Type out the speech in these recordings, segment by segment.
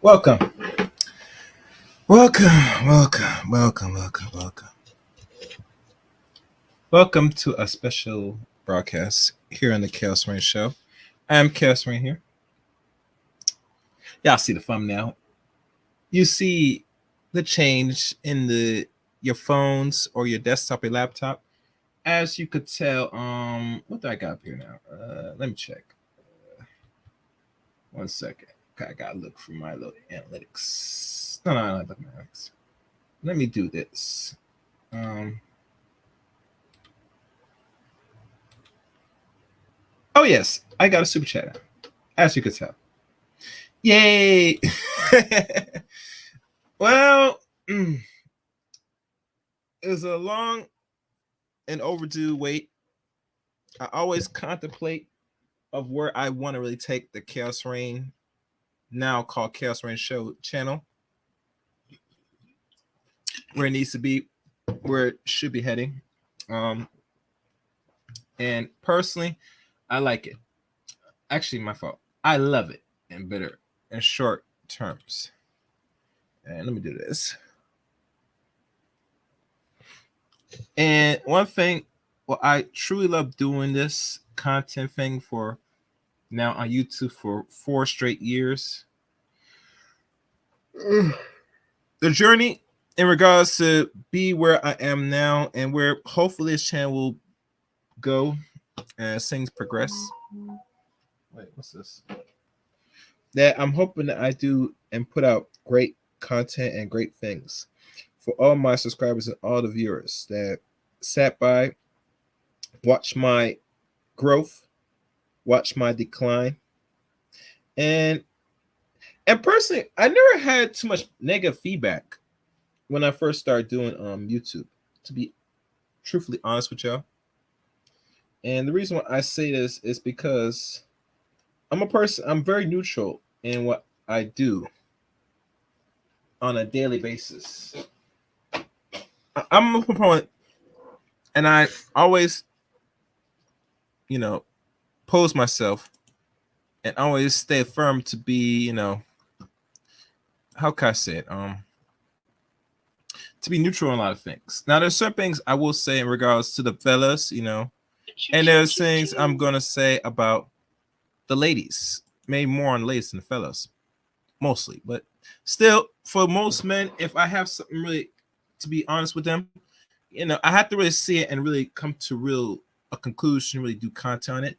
Welcome, welcome, welcome, welcome, welcome, welcome. Welcome to a special broadcast here on the Chaos Rain Show. I am Chaos Rain here. Y'all see the thumbnail. You see the change in your phones or your desktop or laptop. As you could tell, what do I got up here now? Let me check. 1 second. I gotta look for my little analytics. No, not analytics. Let me do this. Oh yes, I got a super chat, as you could tell. Yay! Well, it was a long and overdue wait. I always contemplate of where I want to really take the Chaos Rain, now called Chaos Rain Show channel, where it needs to be, where it should be heading. And personally, I like it. Actually, my fault. I love it in better and short terms. And let me do this. And one thing, well, I truly love doing this content thing for now on YouTube for 4 straight years. The journey in regards to be where I am now and where hopefully this channel will go as things progress. Wait, what's this? That I'm hoping that I do and put out great content and great things for all my subscribers and all the viewers that sat by, watch my growth, watch my decline. And personally, I never had too much negative feedback when I first started doing YouTube, to be truthfully honest with y'all. And the reason why I say this is because I'm very neutral in what I do on a daily basis. I'm a proponent, and I always, pose myself and always stay firm to be, how can I say it? To be neutral in a lot of things. Now, there's certain things I will say in regards to the fellas, and there's things I'm gonna say about the ladies. Maybe more on the ladies than the fellas, mostly. But still, for most men, if I have something really to be honest with them, I have to really see it and really come to a conclusion, really do content on it.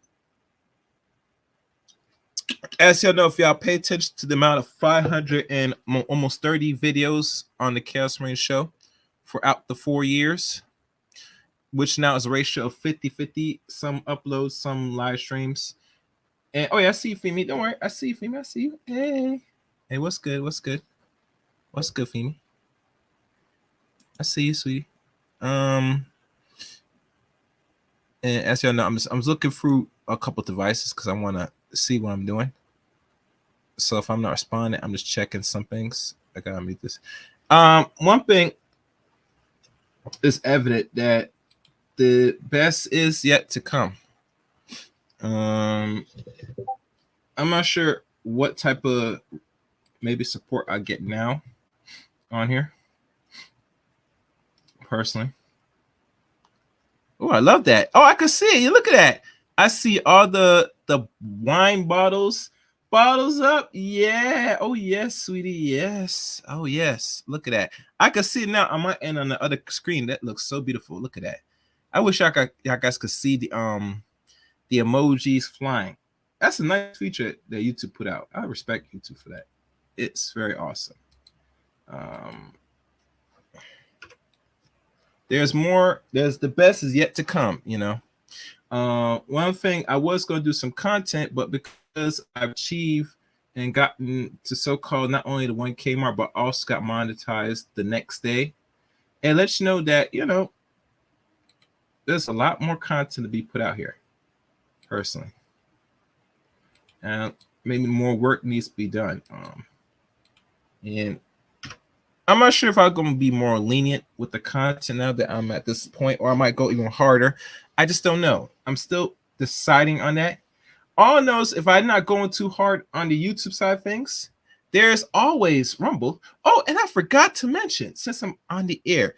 As y'all know, if y'all pay attention to the amount of 500 and almost 30 videos on the Chaos Rain Show throughout the 4 years, which now is a ratio of 50-50, some uploads, some live streams. And oh yeah, I see you, Femi. Don't worry, I see you, Femi. I see you. Hey, what's good? What's good, Femi? I see you, sweetie. And as y'all know, I'm looking through a couple devices because I want to see what I'm doing. So if I'm not responding, I'm just checking some things. I gotta mute this. One thing is evident that the best is yet to come. I'm not sure what type of maybe support I get now on here. Personally. Oh, I love that. Oh, I can see it. You look at that. I see all the wine bottles up. Yeah. Oh yes, sweetie. Yes. Oh yes. Look at that. I can see it now on my end on the other screen. That looks so beautiful. Look at that. I wish y'all guys could see the emojis flying. That's a nice feature that YouTube put out. I respect YouTube for that. It's very awesome. There's more. There's the best is yet to come. One thing I was going to do some content, but because I've achieved and gotten to so-called not only the 1K mark, but also got monetized the next day, and let you know that there's a lot more content to be put out here. Personally, and maybe more work needs to be done. And I'm not sure if I'm going to be more lenient with the content now that I'm at this point, or I might go even harder. I just don't know. I'm still deciding on that. All I know is if I'm not going too hard on the YouTube side of things, there's always Rumble. Oh, and I forgot to mention, since I'm on the air,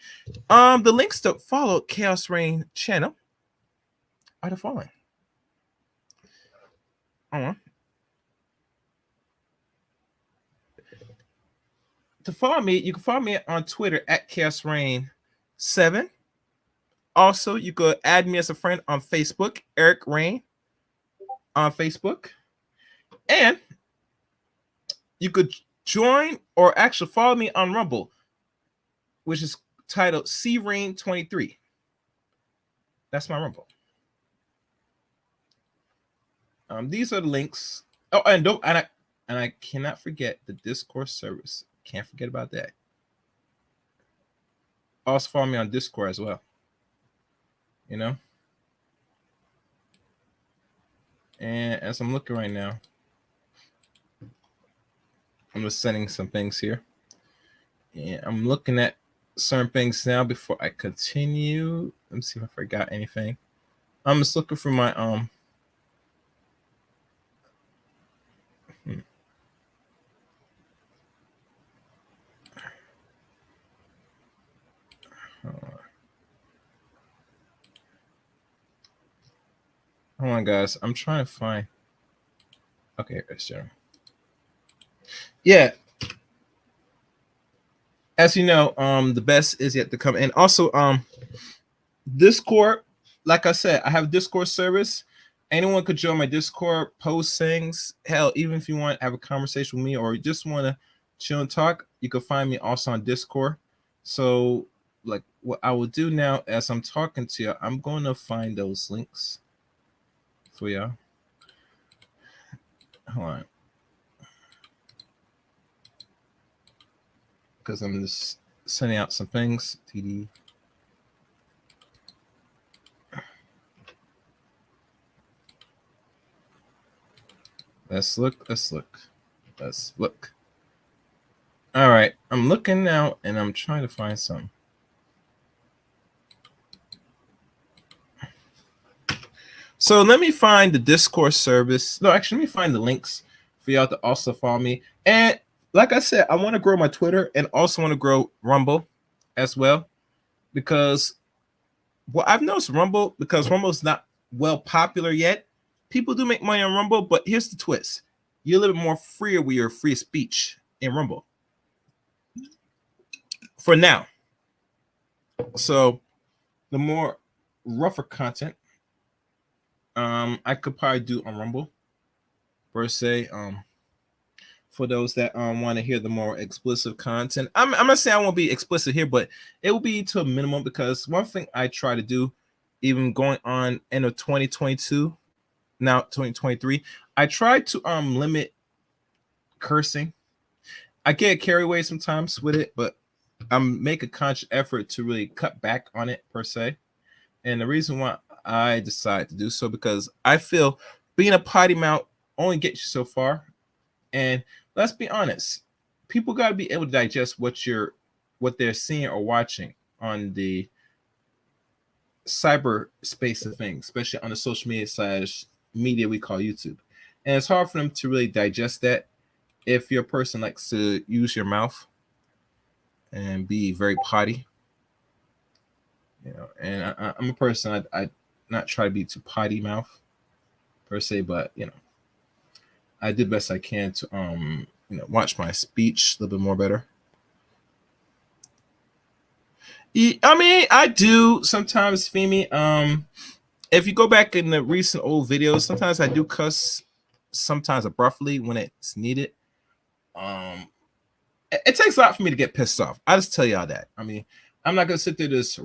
the links to follow Chaos Reign channel are the following. To follow me, you can follow me on Twitter at Chaos Reign 7. Also, you could add me as a friend on Facebook, Eric Reign on Facebook. And you could join or actually follow me on Rumble, which is titled C Reign 23. That's my Rumble. These are the links. Oh, and I cannot forget the Discord service. Can't forget about that. Also follow me on Discord as well. You know. And as I'm looking right now, I'm just sending some things here. And I'm looking at certain things now before I continue. Let me see if I forgot anything. I'm just looking for my Hold on, guys. I'm trying to find. Okay, sure. Yeah. As you know, the best is yet to come. And also, Discord, like I said, I have a Discord service. Anyone could join my Discord, post things. Hell, even if you want to have a conversation with me or you just want to chill and talk, you can find me also on Discord. So, like, what I will do now as I'm talking to you, I'm going to find those links for y'all. Hold on. Because I'm just sending out some things. TD. Let's look. All right. I'm looking now and I'm trying to find some. So let me find the Discord service. No, actually, let me find the links for y'all to also follow me. And like I said, I want to grow my Twitter and also want to grow Rumble as well. Because I've noticed Rumble, because Rumble's not well popular yet. People do make money on Rumble, but here's the twist. You're a little bit more freer with your free speech in Rumble. For now. So the more rougher content I could probably do on Rumble per se. For those that want to hear the more explicit content, I'm not saying I won't be explicit here, but it will be to a minimum, because one thing I try to do, even going on end of 2022, now 2023, I try to limit cursing. I get carried away sometimes with it, but make a conscious effort to really cut back on it per se. And the reason why I decided to do so, because I feel being a potty mouth only gets you so far. And let's be honest, people got to be able to digest what they're seeing or watching on the cyberspace of things, especially on the social media we call YouTube. And it's hard for them to really digest that if you're a person likes to use your mouth and be very potty. You know, and I'm a person I not try to be too potty mouth per se, but you know, I did best I can to watch my speech a little bit more better. I mean, I do sometimes, Femi. If you go back in the recent old videos, sometimes I do cuss, sometimes abruptly when it's needed. It takes a lot for me to get pissed off. I just tell y'all that. I mean, I'm not gonna sit there just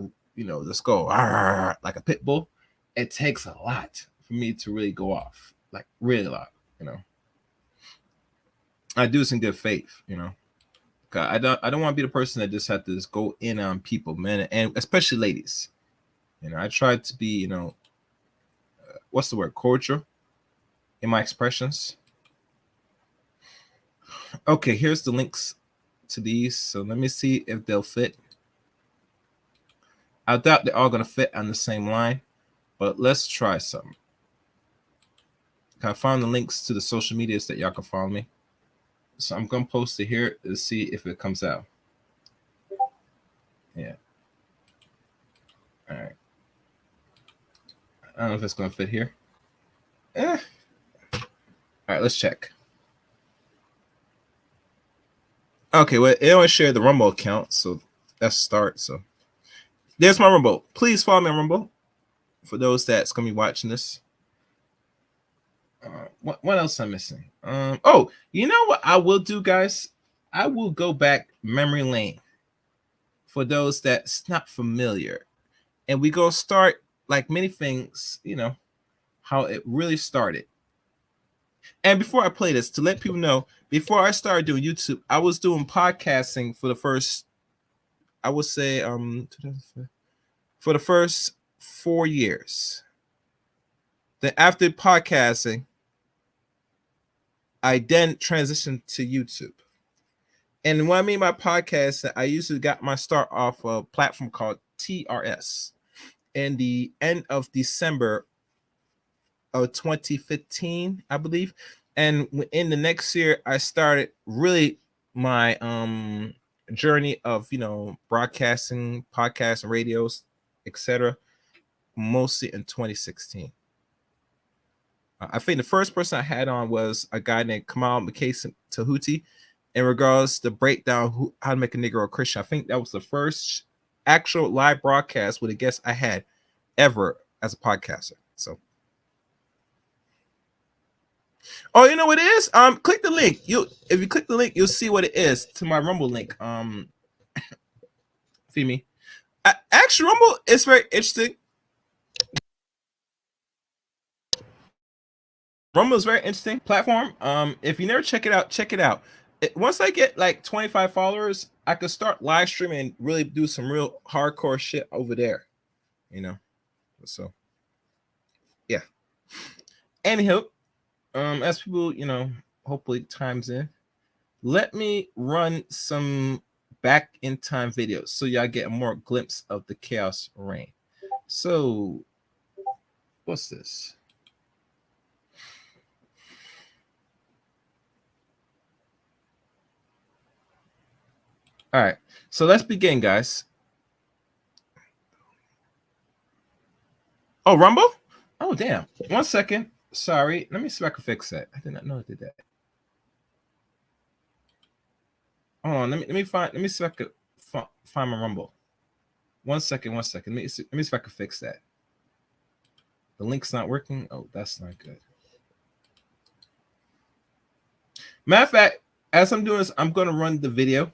go like a pit bull. It takes a lot for me to really go off, like really a lot. I do this in good faith, I don't want to be the person that just have to just go in on people, man, and especially ladies. I try to be, what's the word, cordial in my expressions. Okay, here's the links to these. So let me see if they'll fit. I doubt they're all gonna fit on the same line, but let's try something. I found the links to the social medias that y'all can follow me. So I'm gonna post it here to see if it comes out. Yeah. All right. I don't know if it's gonna fit here. All right, let's check. Okay, well, it only shared the Rumble account, so that's start. So there's my Rumble. Please follow me on Rumble for those that's gonna be watching this. What else I'm missing? Oh, you know what I will do, guys? I will go back memory lane for those that's not familiar, and we go start like many things. You know how it really started. And before I play this, to let people know, before I started doing YouTube, I was doing podcasting for the first, I would say, for the first 4 years. Then after podcasting, I then transitioned to YouTube. And when I mean by podcasting, I usually got my start off a platform called TRS in the end of December of 2015, I believe. And in the next year, I started really my journey of broadcasting, podcasts, and radios, etc. Mostly in 2016. I think the first person I had on was a guy named Kamal McKay Tahuti in regards to break down how to make a Negro a Christian. I think that was the first actual live broadcast with a guest I had ever as a podcaster. So, oh, you know what it is? Click the link. If you click the link, you'll see what it is to my Rumble link. Femi. Actually, Rumble is very interesting. Rumble is a very interesting platform. If you never check it out, check it out. Once I get like 25 followers, I could start live streaming and really do some real hardcore shit over there. So yeah. Anyhow, as people, hopefully times in, let me run some back in time videos so y'all get a more glimpse of the chaos reign. So what's this? All right, so let's begin, guys. Oh, Rumble? Oh, damn. 1 second. Sorry. Let me see if I can fix that. I did not know I did that. Hold on. Let me see if I could find my Rumble. 1 second. Let me see if I can fix that. The link's not working. Oh, that's not good. Matter of fact, as I'm doing this, I'm going to run the video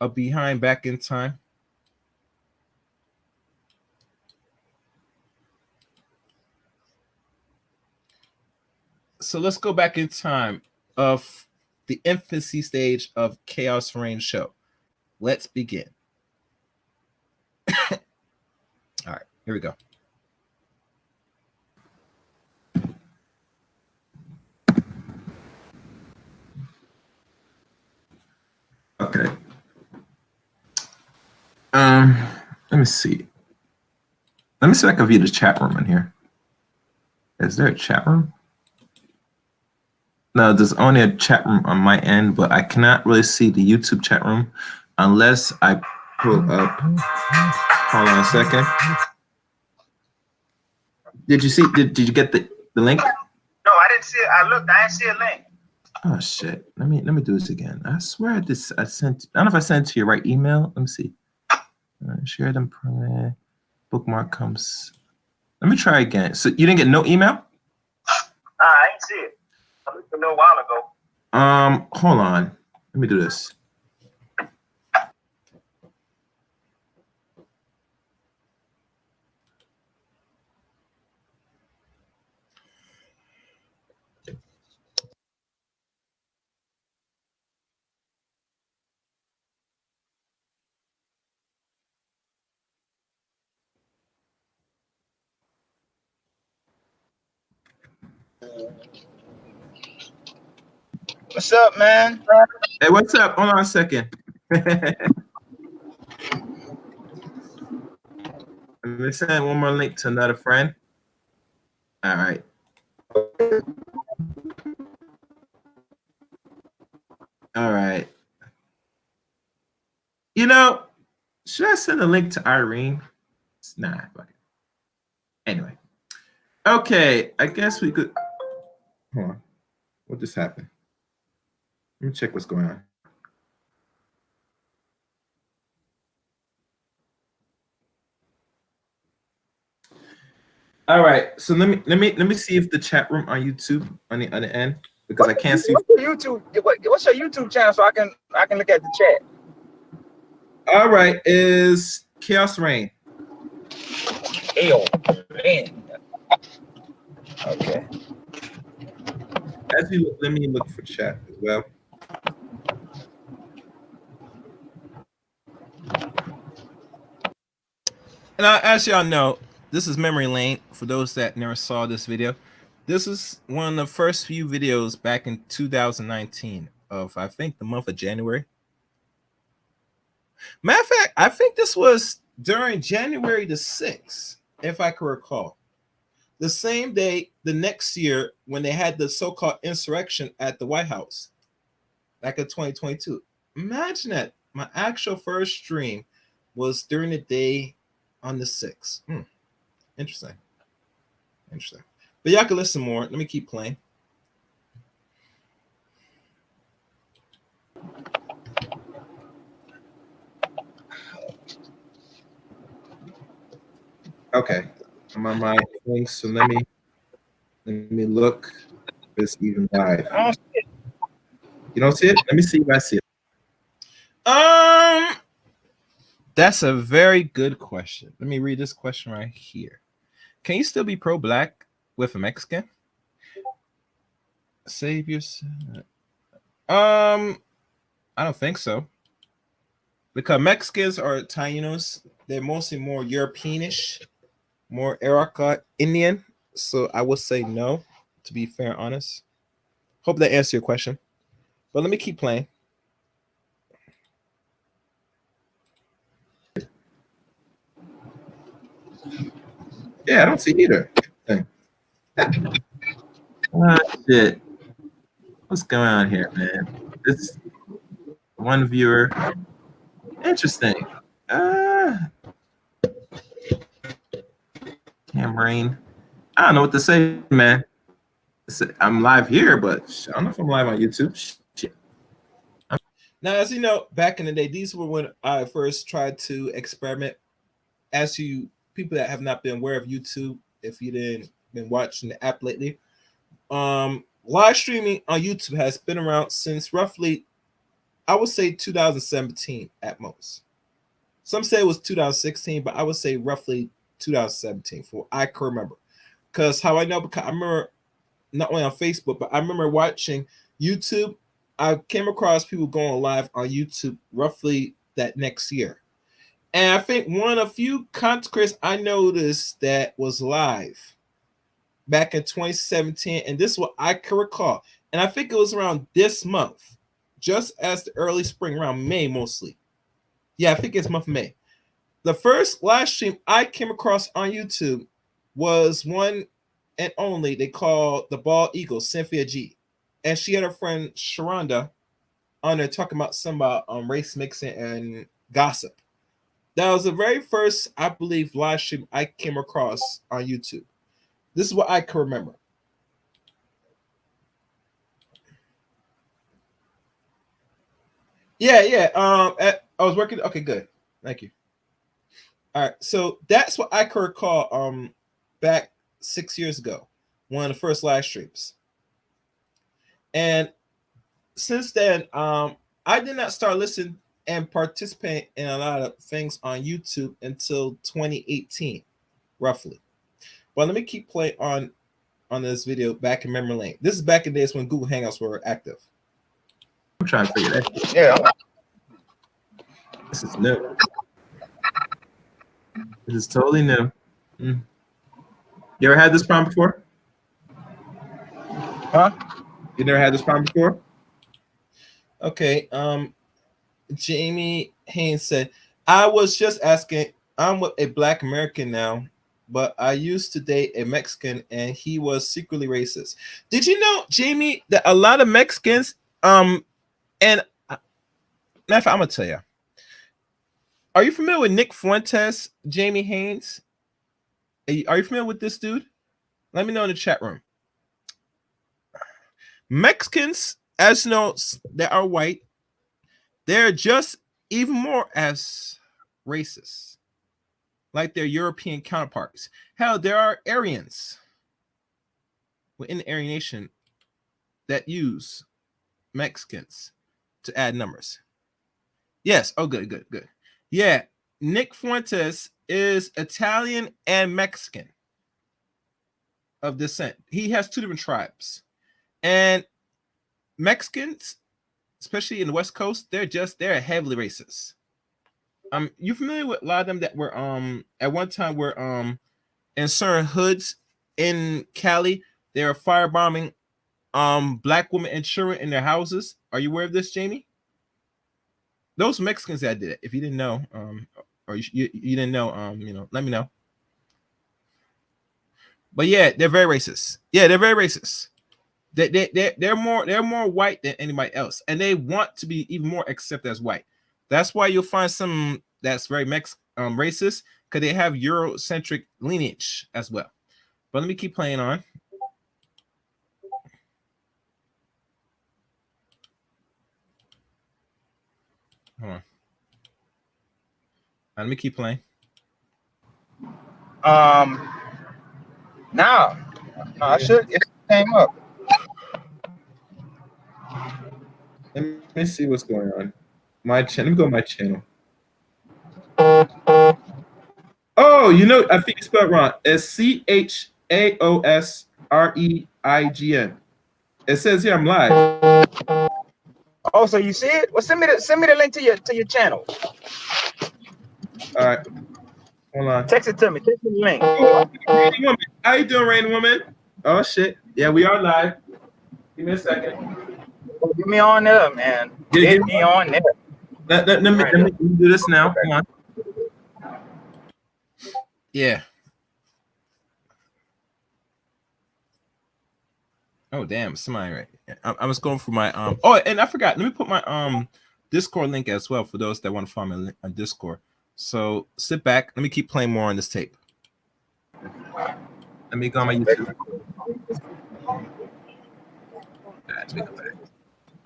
of Behind Back in Time. So let's go back in time of the infancy stage of Chaos Reign show. Let's begin. All right, here we go. Okay. Let me see. Let me see if I can view the chat room in here. Is there a chat room? No, there's only a chat room on my end, but I cannot really see the YouTube chat room unless I pull up. Hold on a second. Did you see? Did you get the link? No, I didn't see it. I looked. I didn't see a link. Oh shit! Let me do this again. I swear I sent. I don't know if I sent it to your right email. Let me see. Share them. Bookmark comes. Let me try again. So you didn't get no email? I didn't see it. I looked a little while ago. Hold on. Let me do this. What's up, man? Hey, what's up? Hold on a second. Let me send one more link to another friend. All right. Should I send a link to Irene? Nah. Anyway. Okay, I guess we could. Hold on. What just happened? Let me check what's going on. All right, so let me see if the chat room on YouTube on the other end, because I can't see. What's your YouTube channel so I can look at the chat? All right, is Chaos Reign. Man. Okay. As you look, let me look for chat as well. And as y'all know, this is Memory Lane. For those that never saw this video, this is one of the first few videos back in 2019 of, I think, the month of January. Matter of fact, I think this was during January the 6th, if I can recall. The same day, the next year, when they had the so-called insurrection at the White House, back in 2022. Imagine that. My actual first stream was during the day on the 6th. Interesting. Interesting. But y'all can listen more. Let me keep playing. Okay. I'm on my thing, so let me look. It's even live. I don't see it. You don't see it? Let me see if I see it. That's a very good question. Let me read this question right here. Can you still be pro-black with a Mexican? Save yourself. I don't think so. Because Mexicans are Tainos. They're mostly more Europeanish, more Arauca Indian. So I would say no, to be fair and honest. Hope that answers your question. But let me keep playing. Yeah, I don't see either. Shit. What's going on here, man? This one viewer. Interesting. Cameron. I don't know what to say, man. I'm live here, but I don't know if I'm live on YouTube. Shit. Now, as you know, back in the day, these were when I first tried to experiment. As you people that have not been aware of YouTube, if you didn't been watching the app lately, live streaming on YouTube has been around since roughly, I would say 2017 at most. Some say it was 2016, but I would say roughly 2017 for what I can remember. Because how I know, because I remember not only on Facebook, but I remember watching YouTube. I came across people going live on YouTube roughly that next year. And I think one of a few content creators I noticed that was live back in 2017, and this is what I can recall. And I think it was around this month, just as the early spring, around May mostly. Yeah, I think it's month of May. The first live stream I came across on YouTube was one and only they call the Bald Eagle, Cynthia G. And she had her friend Sharonda on there talking about some about race mixing and gossip. That was the very first, I believe, live stream I came across on YouTube. This is what I can remember. Yeah. I was working. Okay, good. Thank you. All right, so that's what I can recall. Back 6 years ago, one of the first live streams, and since then, I did not start listening and participating in a lot of things on YouTube until 2018, roughly. But let me keep playing on this video back in memory lane. This is back in days when Google Hangouts were active. I'm trying to figure that out. Yeah. This is new. This is totally new. You ever had this problem before? Huh? You never had this problem before? Okay. Jamie Haynes said, I was just asking, I'm with a Black American now, but I used to date a Mexican and he was secretly racist. Did you know, Jamie, that a lot of Mexicans, and matter of fact, I'm gonna tell you, Are you familiar with Nick Fuentes, Jamie Haynes? Are you familiar with this dude? Let me know in the chat room. Mexicans, as you know, that are white, they're just even more as racist, like their European counterparts. Hell, there are Aryans within the Aryan nation that use Mexicans to add numbers. Yes. Oh, good. Yeah. Nick Fuentes is Italian and Mexican of descent. He has two different tribes. And Mexicans, especially in the West Coast, they're heavily racist. You familiar with a lot of them that were at one time were in certain hoods in Cali, they were firebombing black women and children in their houses. Are you aware of this, Jamie? Those Mexicans that did it. If you didn't know, or you didn't know, let me know. But yeah, they're very racist. Yeah, they're very racist. They're more white than anybody else, and they want to be even more accepted as white. That's why you'll find some that's very racist, because they have Eurocentric lineage as well. But let me keep playing on. Hold on. Let me keep playing. No, I should. It came up. Let me see what's going on. My channel. Let me go to my channel. Oh, I think you spelled wrong. It's CHAOSREIGN. It says here I'm live. Oh, so you see it? Well, send me the link to your channel. All right. Hold on. Text it to me. Text me the link. Oh, Rainy Woman. How you doing, Rainy Woman? Oh shit. Yeah, we are live. Give me a second. Get me on there, man. Get me on there. Let me do this now. Come on. Yeah. Oh damn, somebody right. I was going for my Oh, and I forgot. Let me put my Discord link as well for those that want to follow me on Discord. So sit back. Let me keep playing more on this tape. Let me go on my YouTube.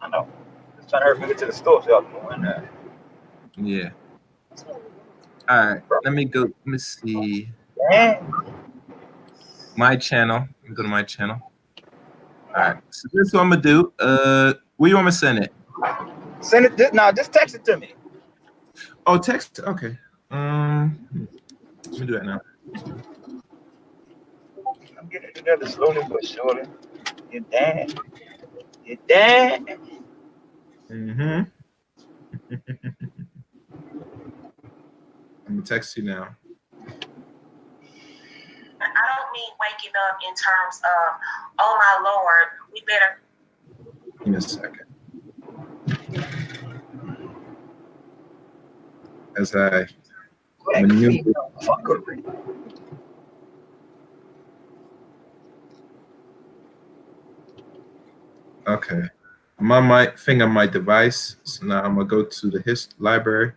I know. Just trying to hurry me to the store so Yeah. All right. Let me go. Let me see. My channel. Let me go to my channel. All right. So this is what I'm gonna do. Where you want me to send it? Send it. No, just text it to me. Oh, text. Okay. Let me do that now. I'm getting it together slowly but surely. You're dead. You're dead. Mm-hmm. I'm gonna text you now. I don't mean waking up in terms of, oh my Lord, we better. Give me a second. As I maneuver. Okay. My finger on my device. So now I'm gonna go to the library.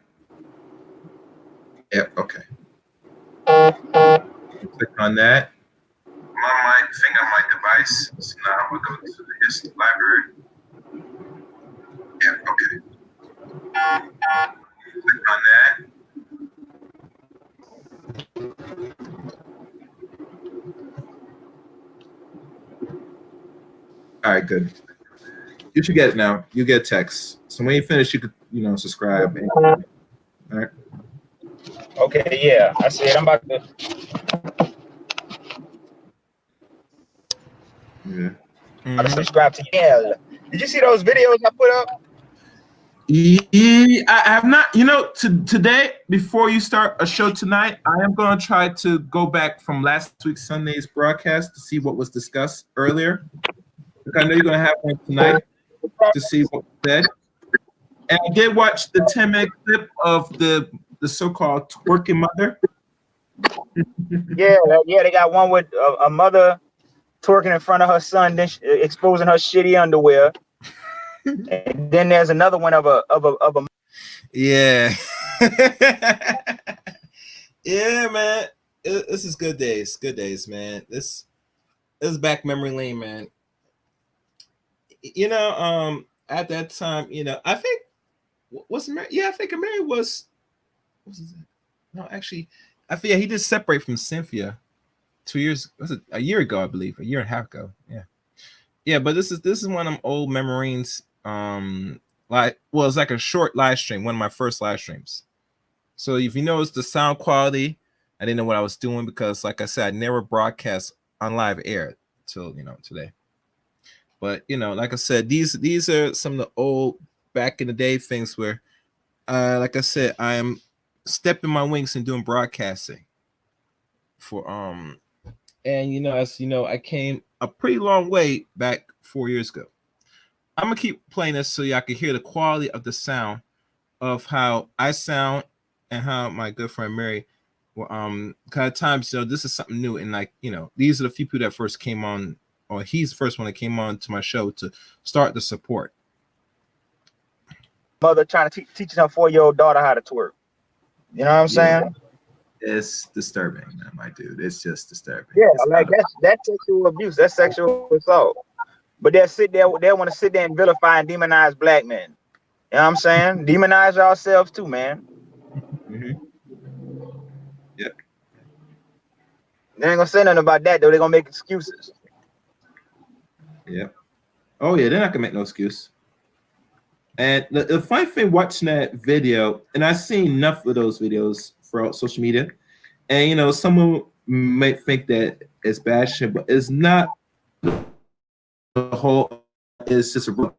Yep. Okay. Click on that. My finger on my device. So now I'm gonna go to the library. Yep. Okay. Click on that. All right. Good. You should get it now. You get text. So when you finish, you could, subscribe. All right. Okay, yeah. I see it. I'm about to. Yeah. I'm subscribe to you. Did you see those videos I put up? Yeah, I have not. Today, before you start a show tonight, I am going to try to go back from last week's Sunday's broadcast to see what was discussed earlier. I know you're going to have one tonight to see what was said. And I did watch the 10-minute clip of the so-called twerking mother. Yeah, they got one with a mother twerking in front of her son, then exposing her shitty underwear. And then there's another one of a Yeah. Yeah, man. This is good days. Good days, man. This is back memory lane, man. At that time, I think was Mary. Yeah, I think Mary was. What was it? No, actually, I think he did separate from Cynthia 2 years. Was it a year ago? I believe a year and a half ago. Yeah, yeah. But this is one of them old memories. It's like a short live stream. One of my first live streams. So if you notice the sound quality, I didn't know what I was doing because, like I said, I never broadcast on live air till today. But like I said, these are some of the old back in the day things where, like I said, I am stepping my wings and doing broadcasting for and as you know, I came a pretty long way back 4 years ago. I'm gonna keep playing this so y'all can hear the quality of the sound of how I sound and how my good friend Mary. Well, kind of times, this is something new, and these are the few people that first came on, or he's the first one that came on to my show to start the support. Mother trying to teach her 4-year-old daughter how to twerk. You know what I'm saying? It's disturbing, man, my dude. It's just disturbing. Yeah, like that's sexual abuse. That's sexual assault. But they'll sit there. They want to sit there and vilify and demonize black men. You know what I'm saying? Demonize yourselves too, man. Mm-hmm. Yep. They ain't gonna say nothing about that though. They're gonna make excuses. Yep. Oh yeah, they're not gonna make no excuse. And the funny thing watching that video, and I've seen enough of those videos throughout social media, and someone might think that it's bashing, but it's not. The whole is just a.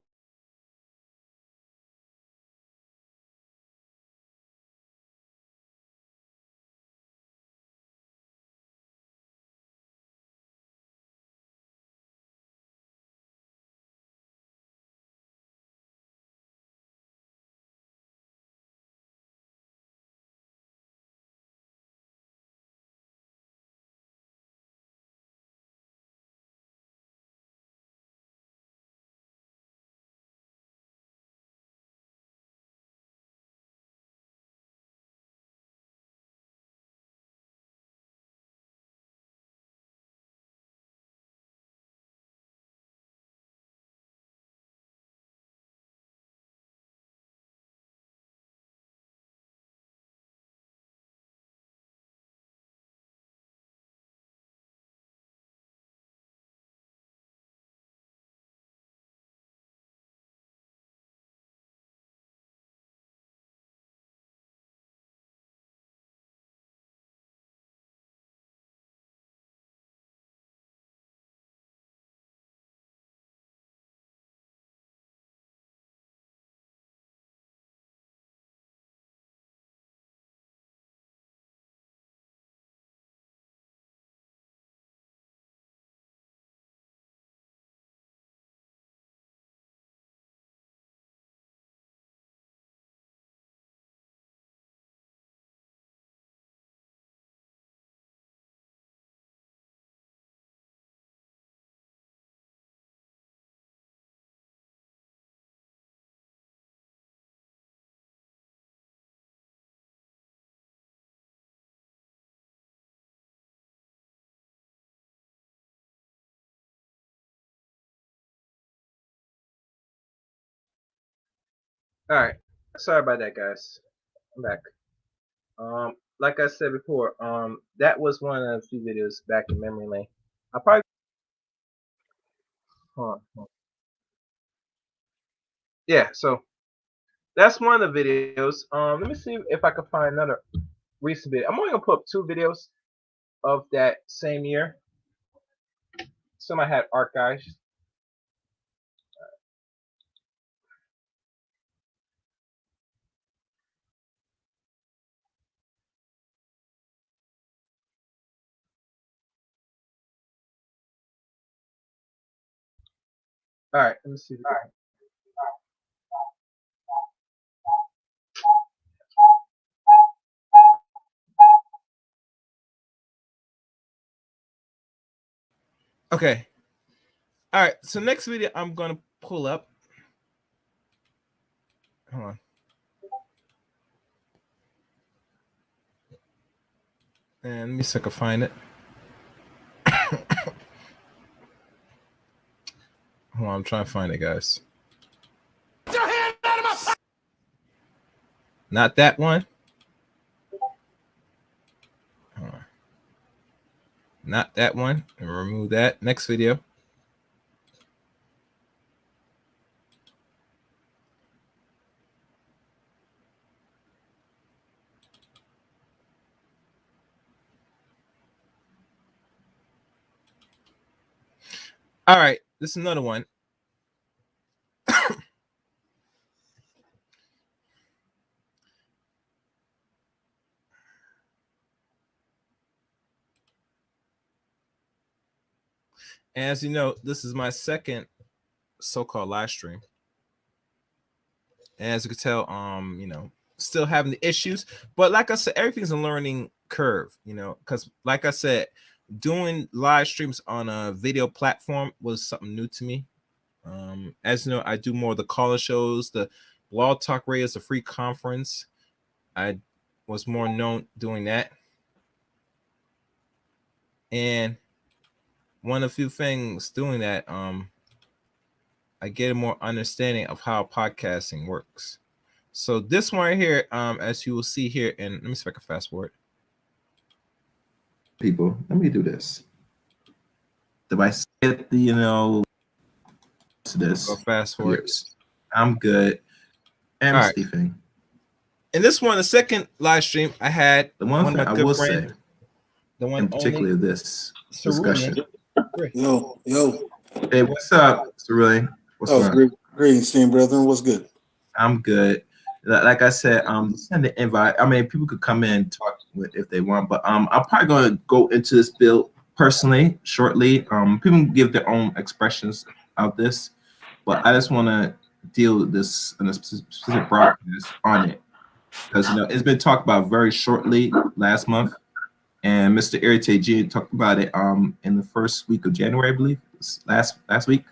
All right. Sorry about that, guys. I'm back. Like I said before, that was one of the few videos back in memory lane. I probably hold on. Yeah, so that's one of the videos. Let me see if I can find another recent video. I'm only gonna put up 2 videos of that same year. Some I had archived. All right, let me see. All right. Okay. All right. So next video I'm gonna pull up. Hold on. And let me see if I can find it. Hold on, I'm trying to find it, guys. Get your hand out of my... Not that one. Not that one. And remove that. Next video. All right, this is another one. As you know, this is my second so-called live stream. And as you can tell, you know, still having the issues, but like I said, everything's a learning curve, you know, because like I said, doing live streams on a video platform was something new to me. As you know, I do more of the caller shows, the Blog Talk Radio is a free conference. I was more known doing that. And one of the few things doing that, I get a more understanding of how podcasting works. So this one right here, as you will see here, and let me see if I can fast forward. People, let me do this. If I get the, you know, to this, Go fast forward. Yes. I'm good. And All right. Stephen. And this one, the second live stream, I had The one thing of my I good will friend, say, the one in particular, only, this Cerulean. discussion. Yo. Hey, what's up, Cerulean? What's Oh, going on? greetings, team brethren. What's good? I'm good. Like I said, send the invite. I mean, people could come in and talk with if they want, but I'm probably going to go into this bill personally shortly. People can give their own expressions of this, but I just want to deal with this in a specific broadcast on it because you know it's been talked about very shortly last month, and Mr. Irritate G talked about it in the first week of January, I believe, last week.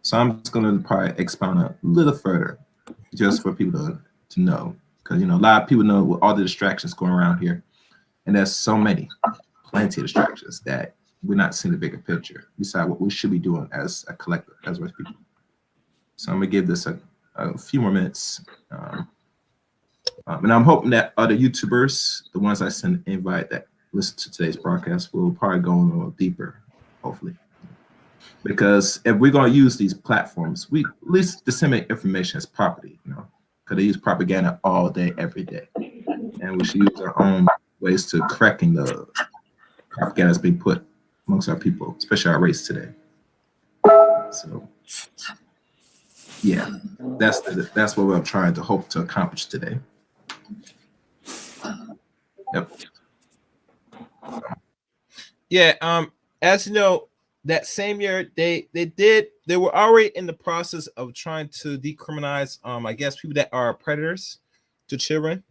So I'm just going to probably expound a little further, just for people to know, because you know a lot of people know all the distractions going around here, and there's so many, plenty of distractions that we're not seeing the bigger picture. Besides what we should be doing as a collective, as West people. So I'm gonna give this a few more minutes, and I'm hoping that other YouTubers, the ones I send an invite that listen to today's broadcast, will probably go a little deeper, hopefully. Because if we're going to use these platforms, we at least disseminate information as property, you know, because they use propaganda all day, every day. And we should use our own ways to correcting the propaganda that's being put amongst our people, especially our race today. So, yeah, that's what we're trying to hope to accomplish today. Yep. Yeah, as you know, that same year they were already in the process of trying to decriminalize I guess people that are predators to children.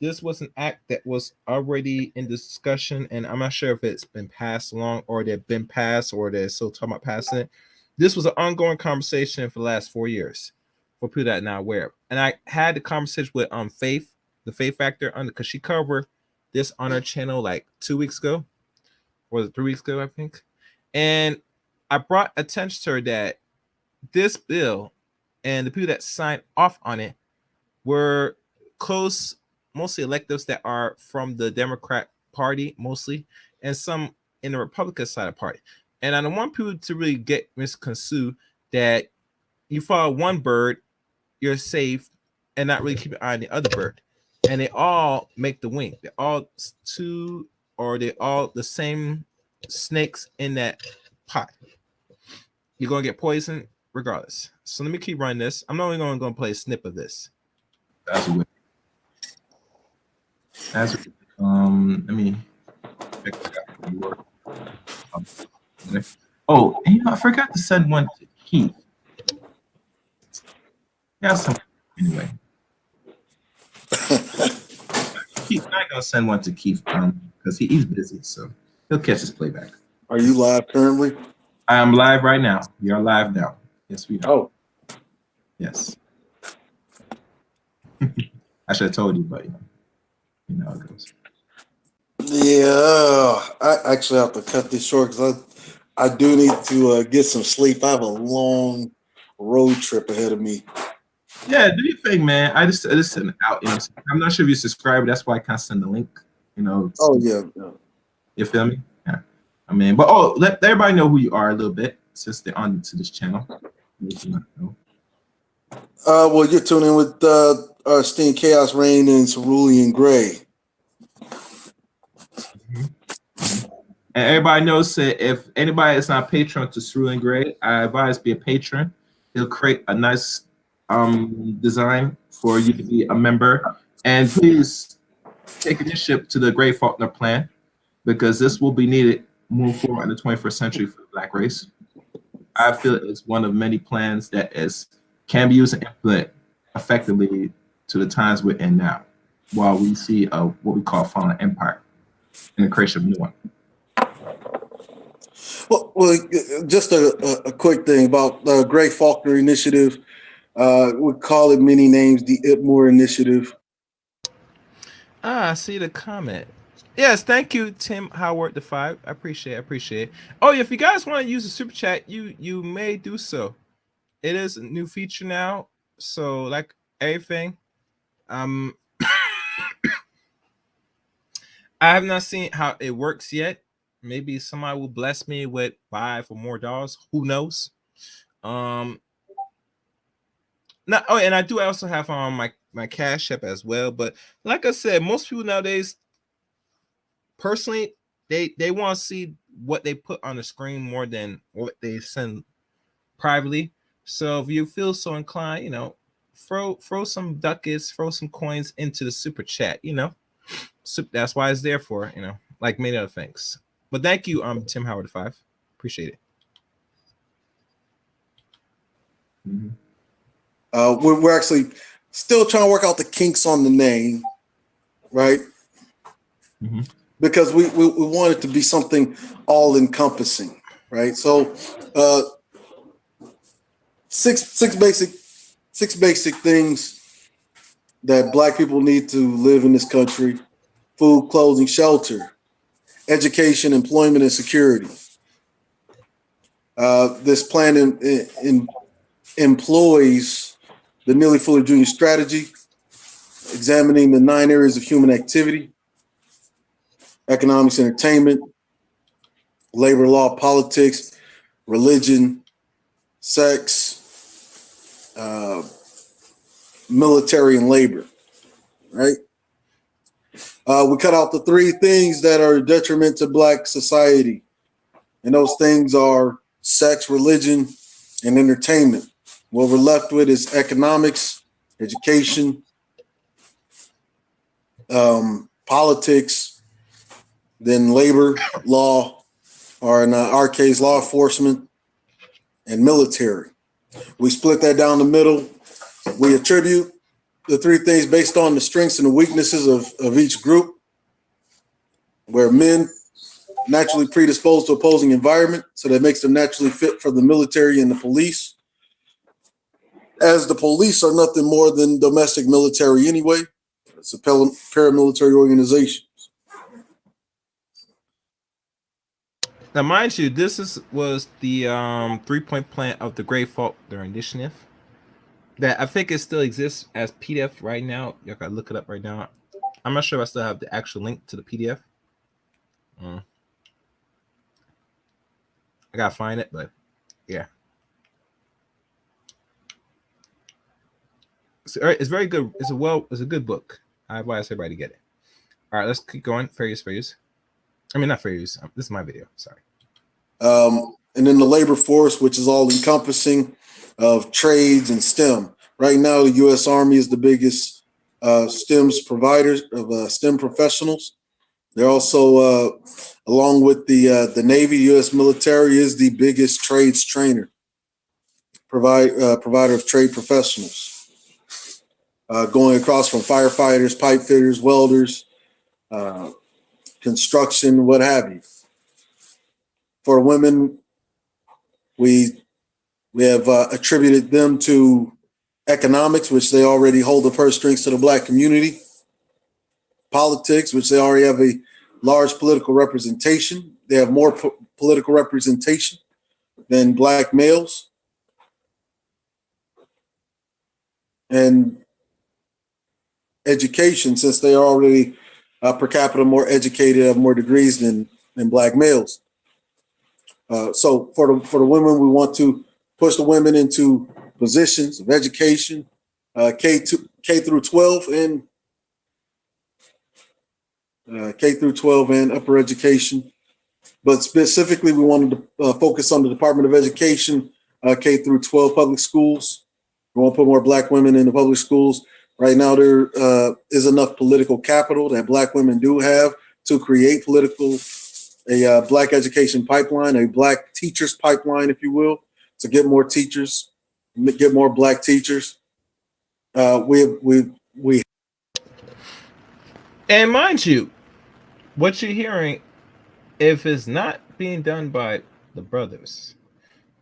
This was an act that was already in discussion, and I'm not sure if it's been passed along or they've been passed or they're still talking about passing it. This was an ongoing conversation for the last 4 years for people that are not aware. And I had the conversation with Faith, the Faith Factor, because she covered this on her channel like 2 weeks ago, or 3 weeks ago, I think. And I brought attention to her that this bill and the people that signed off on it were close, mostly electives that are from the Democrat Party, mostly, and some in the Republican side of the party. And I don't want people to really get misconstrued that you follow one bird, you're safe, and not really keep an eye on the other bird. And they all make the wing. They're all they're all the same snakes in that pot. You're gonna get poisoned regardless. So let me keep running this. I'm only going to play a snip of this. Let me check that out. Oh, and you know, I forgot to send one to Keith. Yeah, some anyway. Keith, I'm not gonna send one to Keith because he's busy, so he'll catch his playback. Are you live currently? I am live right now. We are live now. Yes, we are. Oh, Yes. I should have told you, but you know how it goes. Yeah, I actually have to cut this short because I do need to get some sleep. I have a long road trip ahead of me. Yeah, do your thing, man. I just send it out. You know, I'm not sure if you subscribe. That's why I can't send the link. You know. Oh yeah. You feel me? Yeah. I mean, but let everybody know who you are a little bit since they're on to this channel. Well, you're tuning in with our esteemed Chaos Reign and Cerulean Gray. And everybody knows that if anybody is not a patron to Cerulean Gray, I advise be a patron. He'll create a nice design for you to be a member. And please take initiative to the Gray Faulkner plan, because this will be needed moving forward in the 21st century for the Black race. I feel it's one of many plans that can be used and implemented effectively to the times we're in now, while we see what we call fallen empire and the creation of a new one. Well, just a quick thing about the Gray Faulkner Initiative. We call it many names, the Itmore Initiative. I see the comment. Yes, thank you, Tim Howard the 5. I appreciate it. Oh, if you guys want to use the super chat, you may do so. It is a new feature now. So like everything, I have not seen how it works yet. Maybe somebody will bless me with $5 or more. Who knows? And I do also have my Cash App as well. But like I said, most people nowadays, personally, they want to see what they put on the screen more than what they send privately. So if you feel so inclined, you know, throw some ducats, throw some coins into the super chat. You know, that's why it's there for. You know, like many other things. But thank you, Tim Howard the 5. Appreciate it. Mm-hmm. We're actually still trying to work out the kinks on the name, right? Mm-hmm. Because we want it to be something all encompassing, right? So six basic things that Black people need to live in this country: food, clothing, shelter, education, employment, and security. This plan employs the Neely Fuller Jr. strategy, examining the 9 areas of human activity: economics, entertainment, labor law, politics, religion, sex, military, and labor, right? We cut out the 3 things that are a detriment to Black society. And those things are sex, religion, and entertainment. What we're left with is economics, education, politics, then labor, law, or in our case, law enforcement, and military. We split that down the middle. We attribute the 3 things based on the strengths and the weaknesses of each group, where men naturally predisposed to opposing environment, so that makes them naturally fit for the military and the police, as the police are nothing more than domestic military anyway. It's a paramilitary organization. Now, mind you, this was the 3-point plan of the Gray Faulkner Initiative. That I think it still exists as PDF right now. You gotta look it up right now. I'm not sure if I still have the actual link to the PDF. I gotta find it, but yeah. It's very good. It's a good book. I advise everybody to get it. All right, let's keep going. Fair use. I mean, not fair use. This is my video. Sorry. And then the labor force, which is all encompassing of trades and STEM. Right now, the U.S. Army is the biggest STEMs providers of STEM professionals. They're also, along with the Navy, U.S. military is the biggest trades trainer, provider of trade professionals. Going across from firefighters, pipe fitters, welders, construction, what have you. For women, we have attributed them to economics, which they already hold the purse strings to the Black community. Politics, which they already have large political representation. They have more political representation than Black males. And education, since they are already per capita more educated, have more degrees than Black males. So for the women, we want to push the women into positions of education, K through 12 and K through 12 and upper education. But specifically, we wanted to focus on the Department of Education, K through 12 public schools. We want to put more Black women in the public schools. Right now, there is enough political capital that Black women do have to create a Black education pipeline, a Black teachers pipeline, if you will, to get more teachers, get more Black teachers. We And mind you, what you're hearing, if it's not being done by the brothers,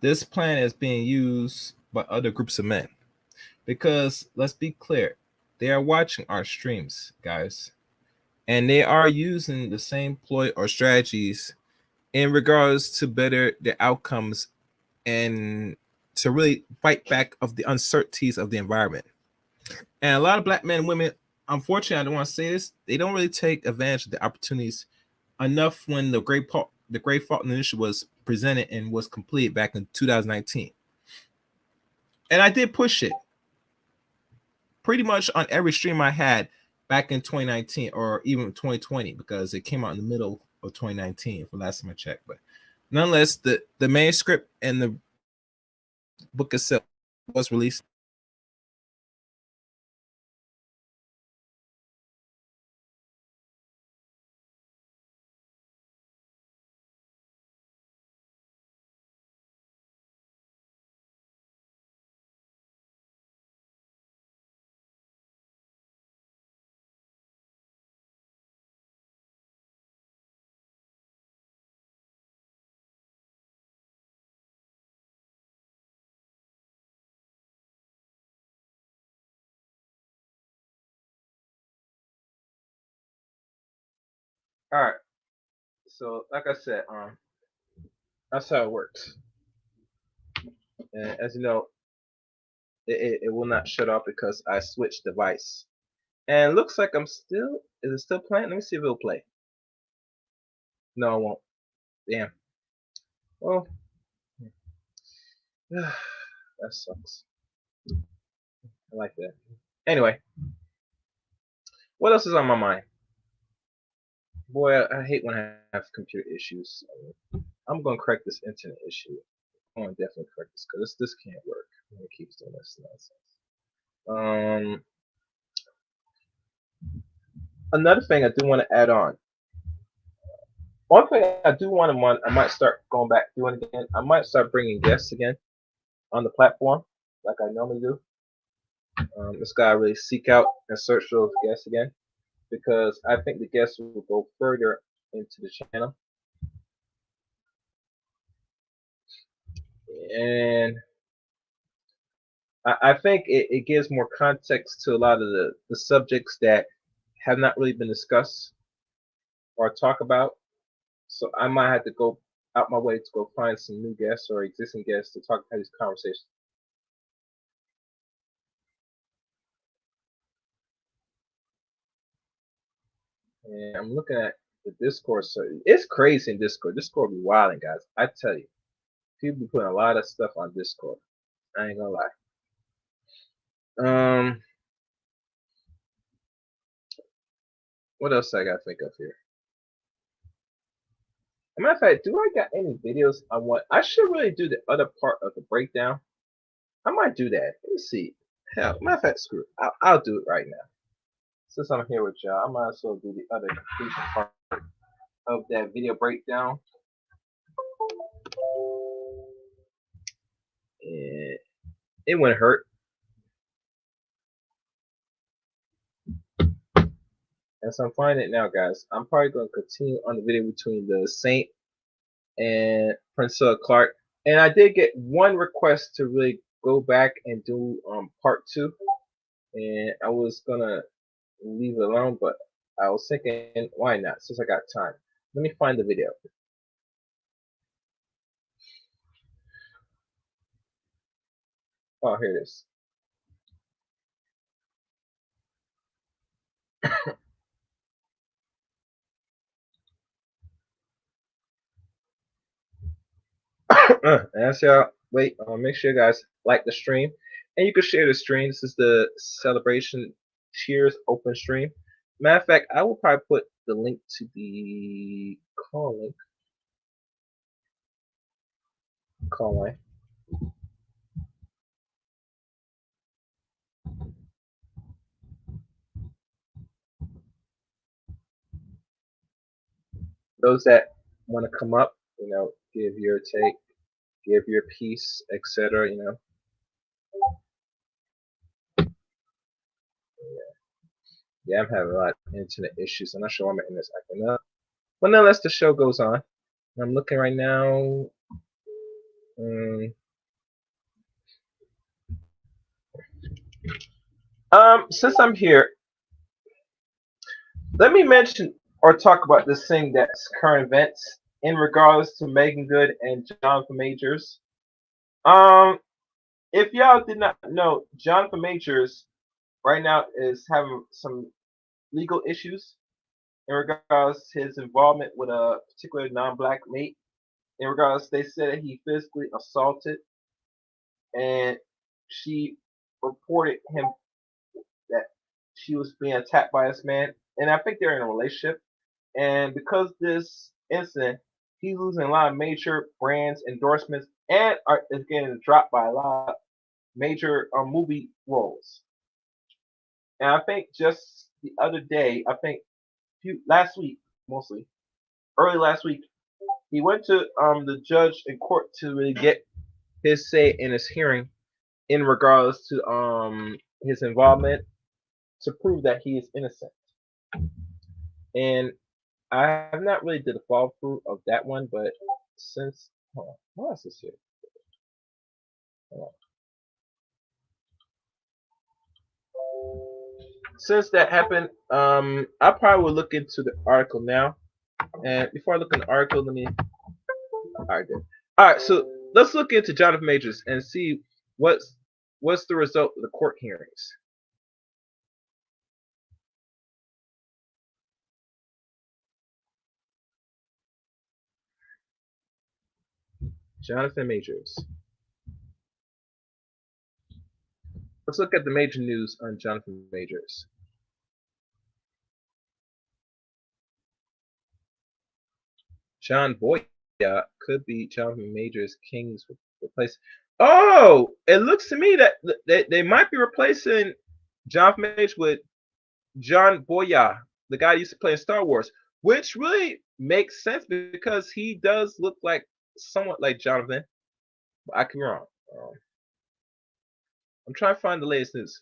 this plan is being used by other groups of men. Because let's be clear, they are watching our streams, guys, and they are using the same ploy or strategies in regards to better the outcomes and to really fight back of the uncertainties of the environment. And a lot of Black men and women, unfortunately, I don't want to say this, they don't really take advantage of the opportunities enough when the Great Falcon Initiative was presented and was completed back in 2019. And I did push it pretty much on every stream I had back in 2019 or even 2020, because it came out in the middle of 2019 for last time I checked. But nonetheless, the manuscript and the book itself was released. All right. So, like I said, that's how it works. And as you know, it will not shut off because I switched device. And it looks like is it still playing? Let me see if it'll play. No, it won't. Damn. Well, that sucks. I like that. Anyway, what else is on my mind? Boy, I hate when I have computer issues. I'm gonna correct this internet issue. I'm gonna definitely correct this because this can't work. It keeps doing this nonsense. Another thing I do want to add on. One thing I do want to, I might start going back doing again. I might start bringing guests again on the platform like I normally do. This guy really seek out and search those guests again, because I think the guests will go further into the channel. And I think it gives more context to a lot of the subjects that have not really been discussed or talked about. So I might have to go out my way to go find some new guests or existing guests to talk about these conversations. And I'm looking at the Discord, so it's crazy in Discord. Discord be wilding, guys. I tell you, people be putting a lot of stuff on Discord. I ain't gonna lie. What else I gotta think of here? As a matter of fact, do I got any videos I want? I should really do the other part of the breakdown. I might do that. Let's see. Hell, matter of fact, screw it. I'll do it right now. Since I'm here with y'all, I might as well do the other completion part of that video breakdown. And it wouldn't hurt. And so I'm finding it now, guys. I'm probably going to continue on the video between the Saint and Priscilla Clark. And I did get one request to really go back and do part 2. And I was going to leave it alone, but I was thinking, why not? Since I got time, let me find the video. Oh, here it is. And so, wait, make sure you guys like the stream, and you can share the stream. This is the celebration cheers open stream. Matter of fact, I will probably put the link to the call link. Call line. Those that want to come up, give your take, give your piece, etc. Yeah, I'm having a lot of internet issues. I'm not sure why my internet's acting up. But nonetheless, the show goes on. I'm looking right now. Since I'm here, let me mention or talk about this thing that's current events in regards to Megan Good and Jonathan Majors. If y'all did not know, Jonathan Majors right now is having some legal issues in regards to his involvement with a particular non-black mate. In regards, they said that he physically assaulted, and she reported him that she was being attacked by this man, and I think they're in a relationship. And because this incident, he's losing a lot of major brands endorsements, and is getting dropped by a lot of major movie roles. And I think just the other day, last week, mostly early last week, he went to the judge in court to really get his say in his hearing in regards to his involvement to prove that he is innocent. And I have not really did a follow through of that one, but since what else is here? Since that happened, I probably will look into the article now. And before I look in the article, let me. All right, then. All right, so let's look into Jonathan Majors and see what's the result of the court hearings. Jonathan Majors. Let's look at the major news on Jonathan Majors. John Boyega could be Jonathan Majors' King's replace. Oh, it looks to me that they might be replacing Jonathan Majors with John Boyega, the guy who used to play in Star Wars, which really makes sense because he does look like somewhat like Jonathan. But I could be wrong. I'm trying to find the latest news.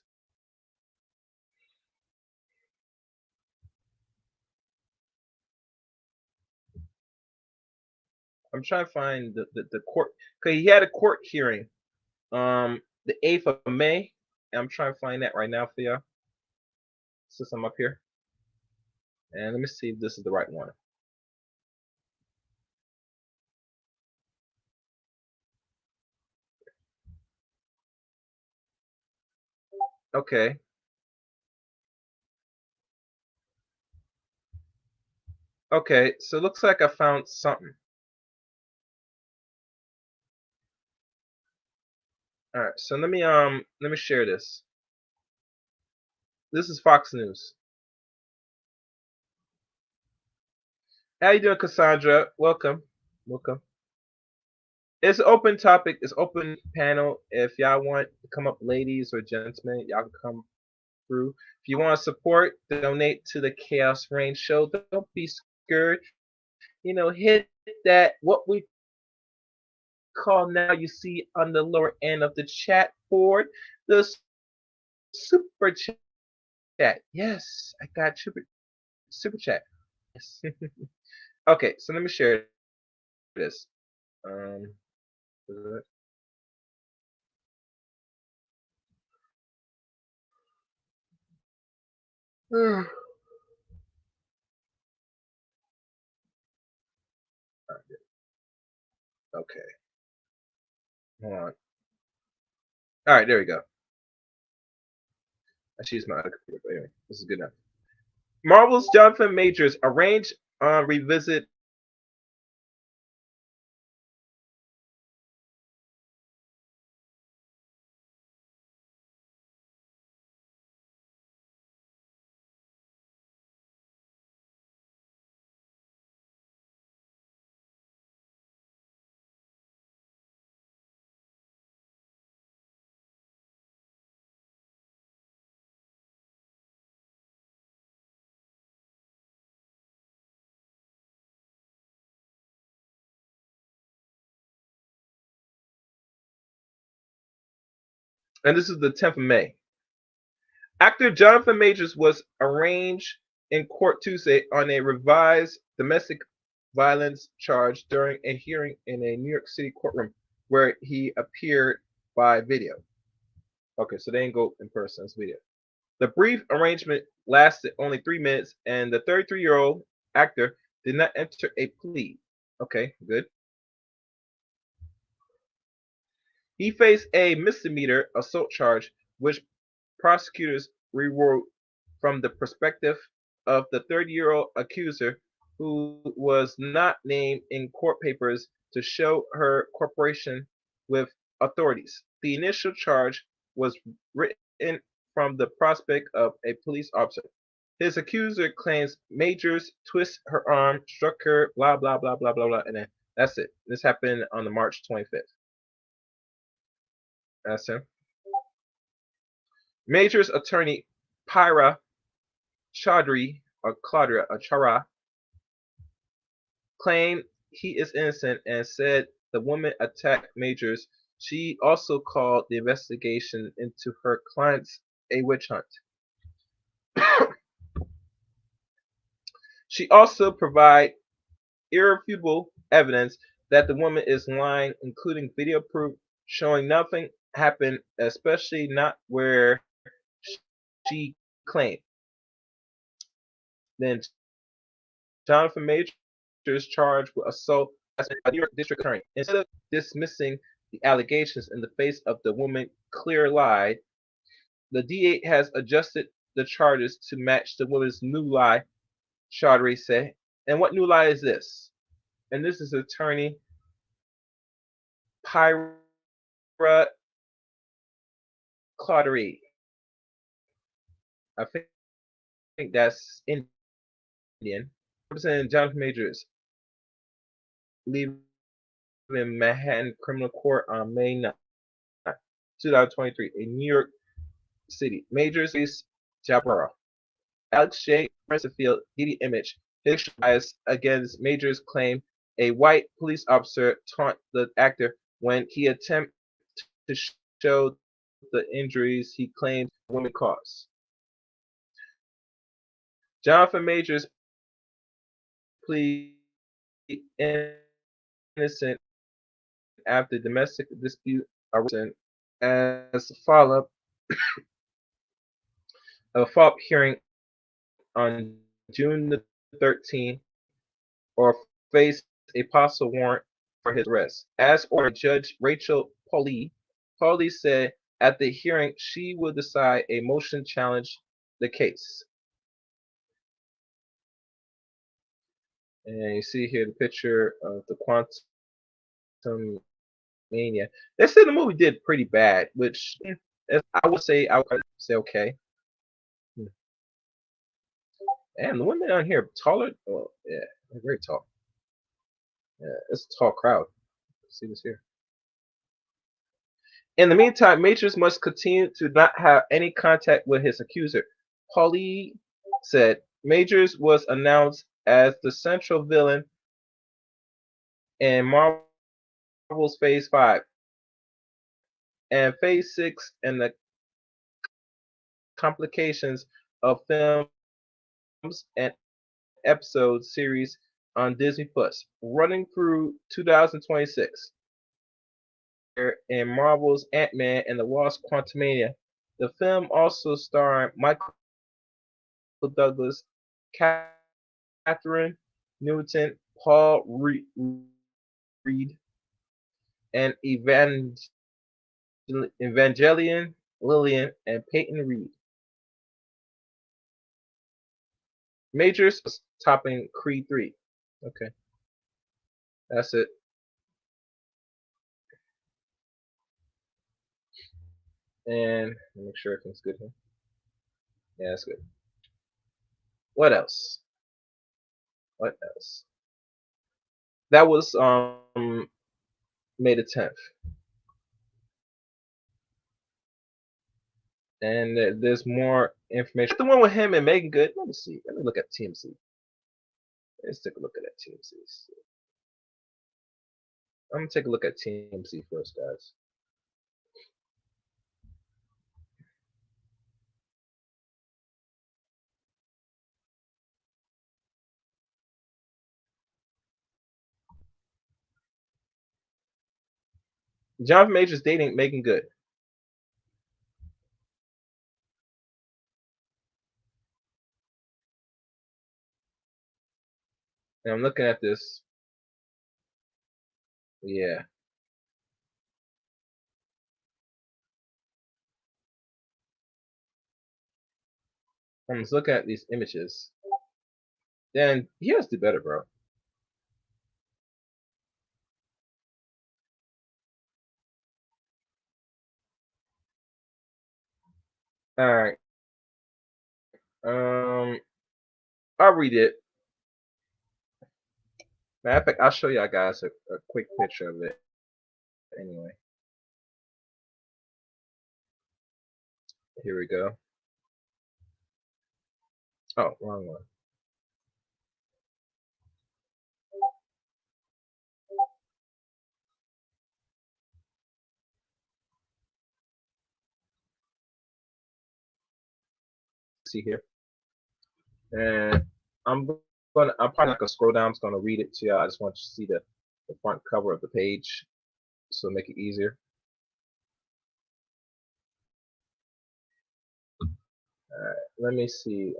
I'm trying to find the court, because he had a court hearing the 8th of May. And I'm trying to find that right now for you. Since I'm up here. And let me see if this is the right one. Okay. Okay, so it looks like I found something. All right, so let me share this. This is Fox News. How you doing, Cassandra? Welcome. It's an open topic. It's open panel. If y'all want to come up, ladies or gentlemen, y'all can come through. If you want to support, donate to the Chaos Reign Show. Don't be scared. Hit that what we call now, you see on the lower end of the chat board, the super chat. Yes, I got super chat. Yes. Okay, so let me share this. Okay. Hold on. All right, there we go. I choose my other computer, but anyway, this is good enough. Marvel's Jonathan Majors arranged on revisit. And this is the 10th of May. Actor Jonathan Majors was arraigned in court Tuesday on a revised domestic violence charge during a hearing in a New York City courtroom where he appeared by video. Okay, so they didn't go in person, it's video. The brief arrangement lasted only 3 minutes, and the 33-year-old actor did not enter a plea. Okay, good. He faced a misdemeanor assault charge, which prosecutors rewrote from the perspective of the 30-year-old accuser, who was not named in court papers to show her cooperation with authorities. The initial charge was written from the prospect of a police officer. His accuser claims Majors twist her arm, struck her, blah, blah, blah, blah, blah, blah, and then that's it. This happened on the March 25th. That's him. Majors attorney Pyra Chaudhry, or Claudia Chara, claimed he is innocent and said the woman attacked Majors. She also called the investigation into her clients a witch hunt. She also provided irrefutable evidence that the woman is lying, including video proof showing nothing happened, especially not where she claimed. Then Jonathan Majors charged with assault by the New York District Attorney. Instead of dismissing the allegations in the face of the woman clear lied, the DA has adjusted the charges to match the woman's new lie, Chaudhry said. And what new lie is this? And this is attorney Pyra Chaudhry. I think that's Indian. Representing Jonathan Majors, leaving Manhattan Criminal Court on May 9, 2023 in New York City. Majors is Jabara. Alex J. Princefield, Getty Image. His bias against Majors claim a white police officer taunt the actor when he attempted to show the injuries he claimed women caused. Jonathan Majors pleaded innocent after domestic dispute arisen as a follow-up of a follow-up hearing on June the 13th, or faced a possible warrant for his arrest. As ordered, Judge Rachel Pauly said at the hearing she will decide a motion challenge the case. And you see here the picture of the Quantum Mania. They said the movie did pretty bad, which I would say okay. Damn, the women on here are taller. Oh, yeah, they're very tall. Yeah, it's a tall crowd. See this here. In the meantime, Majors must continue to not have any contact with his accuser. Pauly said Majors was announced as the central villain in Marvel's Phase 5 and Phase 6 and the complications of films and episode series on Disney Plus, running through 2026. In Marvel's Ant-Man and the Wasp: Quantumania, the film also starring Michael Douglas, Catherine Newton, Paul Reed, and Evangelion Lillian and Peyton Reed. Majors was topping Creed 3. Okay. That's it. And make sure everything's good here. Yeah, that's good. What else? What else? That was May the 10th. And there's more information. The one with him and Megan Good. Let me see. Let me look at TMZ. Let's take a look at that TMZ. I'm gonna take a look at TMZ first, guys. Jonathan Majors dating Megan Good. And I'm looking at this. Yeah. I'm just looking at these images. Then he has to do better, bro. All right. I'll read it. Matter of fact, I'll show y'all guys a quick picture of it. Anyway. Here we go. Oh, wrong one. See here. And I'm probably not gonna scroll down. I'm just gonna read it to y'all. I just want you to see the front cover of the page, so make it easier. All right, let me see.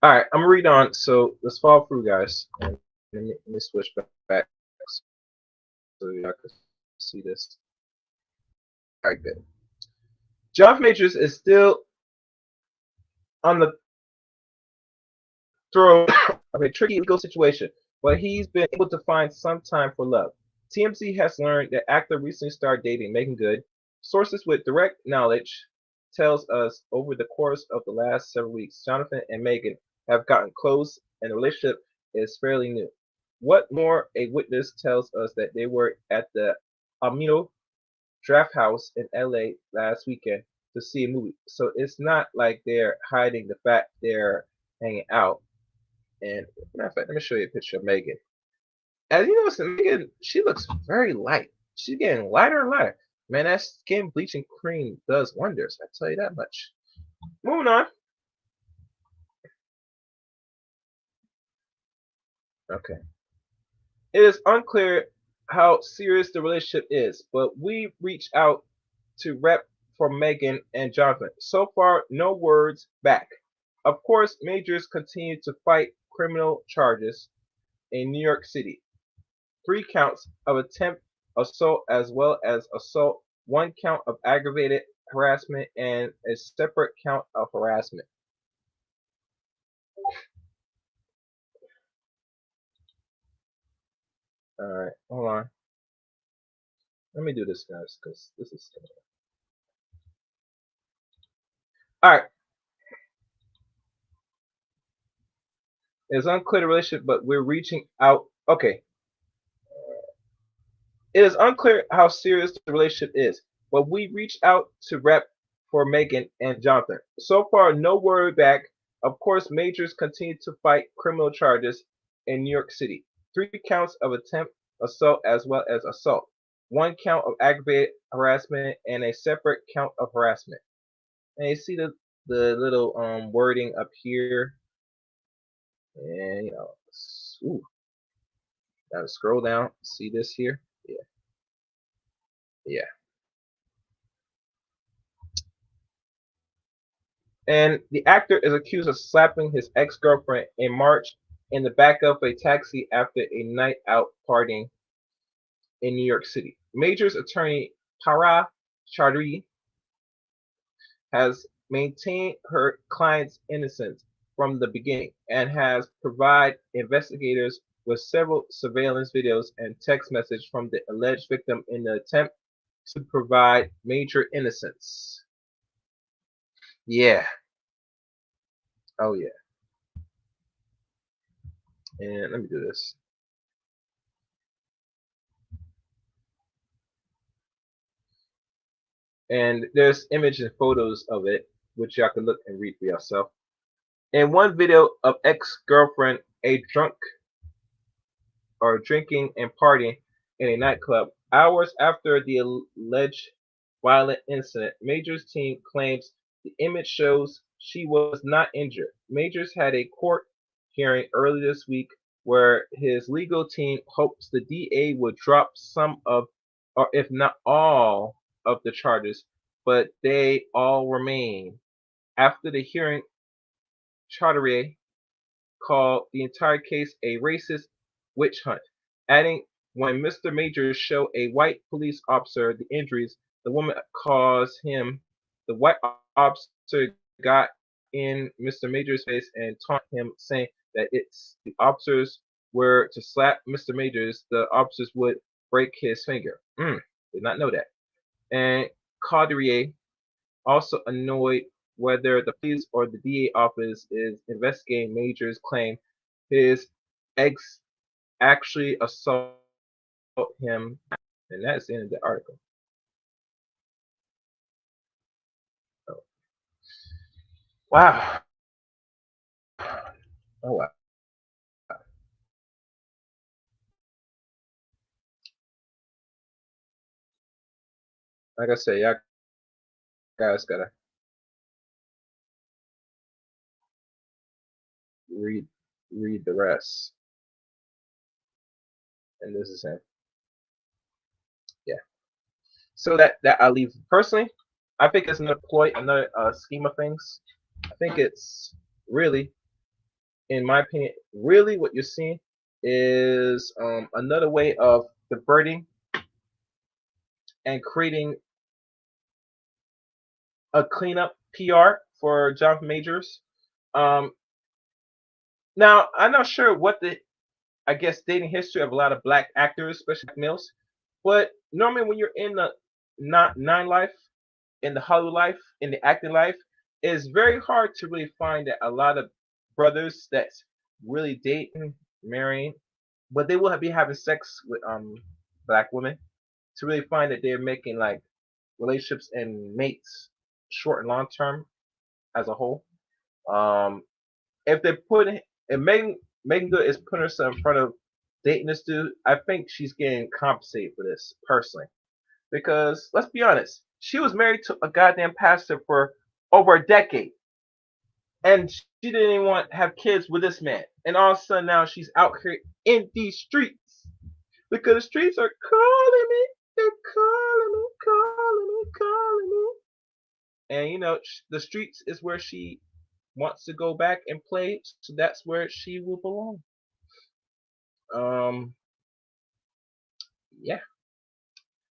All right, I'm gonna read on. So let's follow through, guys. Let me switch back so y'all can see this. All right, good. Jonathan Majors is still on the throw of a tricky legal situation, but he's been able to find some time for love. TMZ has learned that actor recently started dating Megan Good. Sources with direct knowledge tells us over the course of the last several weeks, Jonathan and Megan have gotten close and the relationship is fairly new. What more, a witness tells us that they were at the Amino Draft House in LA last weekend to see a movie. So it's not like they're hiding the fact they're hanging out. And matter of fact, let me show you a picture of Megan. As you notice, Megan, she looks very light. She's getting lighter and lighter. Man, that skin bleaching cream does wonders. I tell you that much. Moving on. Okay. It is unclear how serious the relationship is, but we reached out to rep for Megan and Jonathan. So far, no words back. Of course, Majors continue to fight criminal charges in New York City. 3 counts of attempt assault as well as assault, 1 count of aggravated harassment, and a separate count of harassment. All right, hold on. Let me do this, guys, because this is. All right. It's unclear the relationship, but we're reaching out. Okay. It is unclear how serious the relationship is, but we reached out to rep for Megan and Jonathan. So far, no word back. Of course, Majors continue to fight criminal charges in New York City. 3 counts of attempt assault as well as assault. 1 count of aggravated harassment and a separate count of harassment. And you see the little wording up here. And you know, ooh. Now scroll down. See this here? Yeah. Yeah. And the actor is accused of slapping his ex-girlfriend in March in the back of a taxi after a night out partying in New York City. Major's attorney Para Chaudhry has maintained her client's innocence from the beginning and has provided investigators with several surveillance videos and text messages from the alleged victim in the attempt to provide Major innocence. Yeah. Oh yeah. And let me do this. And there's images and photos of it, which y'all can look and read for yourself. In one video of ex-girlfriend a drunk or drinking and partying in a nightclub, hours after the alleged violent incident, Major's team claims the image shows she was not injured. Majors had a court hearing early this week where his legal team hopes the DA would drop some of, or if not all, of the charges, but they all remain. After the hearing, Chaudhry called the entire case a racist witch hunt, adding, when Mr. Majors showed a white police officer the injuries, the woman caused him. The white officer got in Mr. Majors' face and taunted him, saying that it's the officers were to slap Mr. Majors, the officers would break his finger. Did not know that. And Chaudhry also annoyed whether the police or the DA office is investigating Major's claim his ex actually assaulted him, and that's the end of the article. Oh. Wow. Oh wow. Like I said, y'all guys gotta read the rest. And this is him. Yeah. So that I leave personally. I think it's another ploy, another scheme of things. I think it's really, in my opinion, really what you're seeing is another way of diverting and creating a cleanup PR for Jonathan Majors. Now I'm not sure what the, I guess, dating history of a lot of black actors, especially black males, but normally when you're in the nine life, in the Hollywood life, in the acting life, it's very hard to really find that a lot of brothers that's really dating, marrying, but they will be having sex with black women, to really find that they're making like relationships and mates short and long term as a whole. If they put and Megan Good is putting herself in front of dating this dude, I think she's getting compensated for this personally, because let's be honest, she was married to a goddamn pastor for over a decade, and she didn't even want to have kids with this man, and all of a sudden now she's out here in these streets because the streets are calling me, they're calling me, calling me, calling me. And you know, the streets is where she wants to go back and play, so that's where she will belong. Yeah.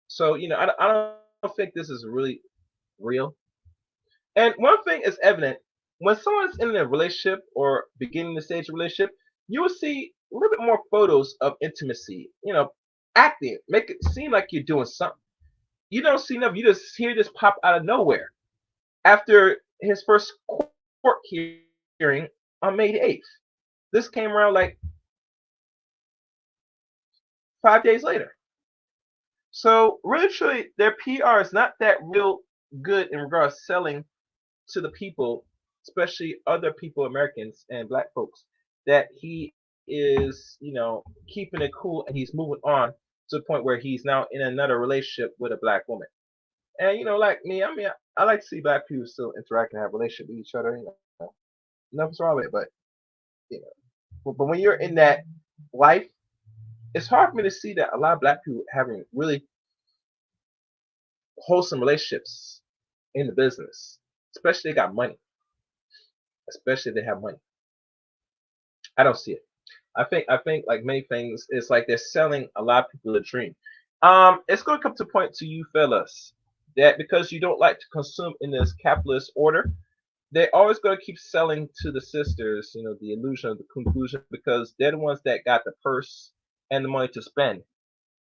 So you know, I don't think this is really real. And one thing is evident: when someone's in a relationship or beginning the stage of relationship, you will see a little bit more photos of intimacy. You know, acting, make it seem like you're doing something. You don't see enough. You just hear this pop out of nowhere after his first court hearing on May 8th. This came around like 5 days later. So really, truly, their PR is not that real good in regards to selling to the people, especially other people, Americans and black folks, that he is, you know, keeping it cool and he's moving on to the point where he's now in another relationship with a black woman. And you know, like me, I mean, I like to see black people still interact and have relationships with each other. You know, nothing's wrong with it, but you know, but when you're in that life, it's hard for me to see that a lot of black people having really wholesome relationships in the business, especially they got money. especially if they have money. I don't see it. I think like many things, it's like they're selling a lot of people a dream. It's going to come to a point to you fellas that because you don't like to consume in this capitalist order, they're always going to keep selling to the sisters, the illusion of the conclusion, because they're the ones that got the purse and the money to spend,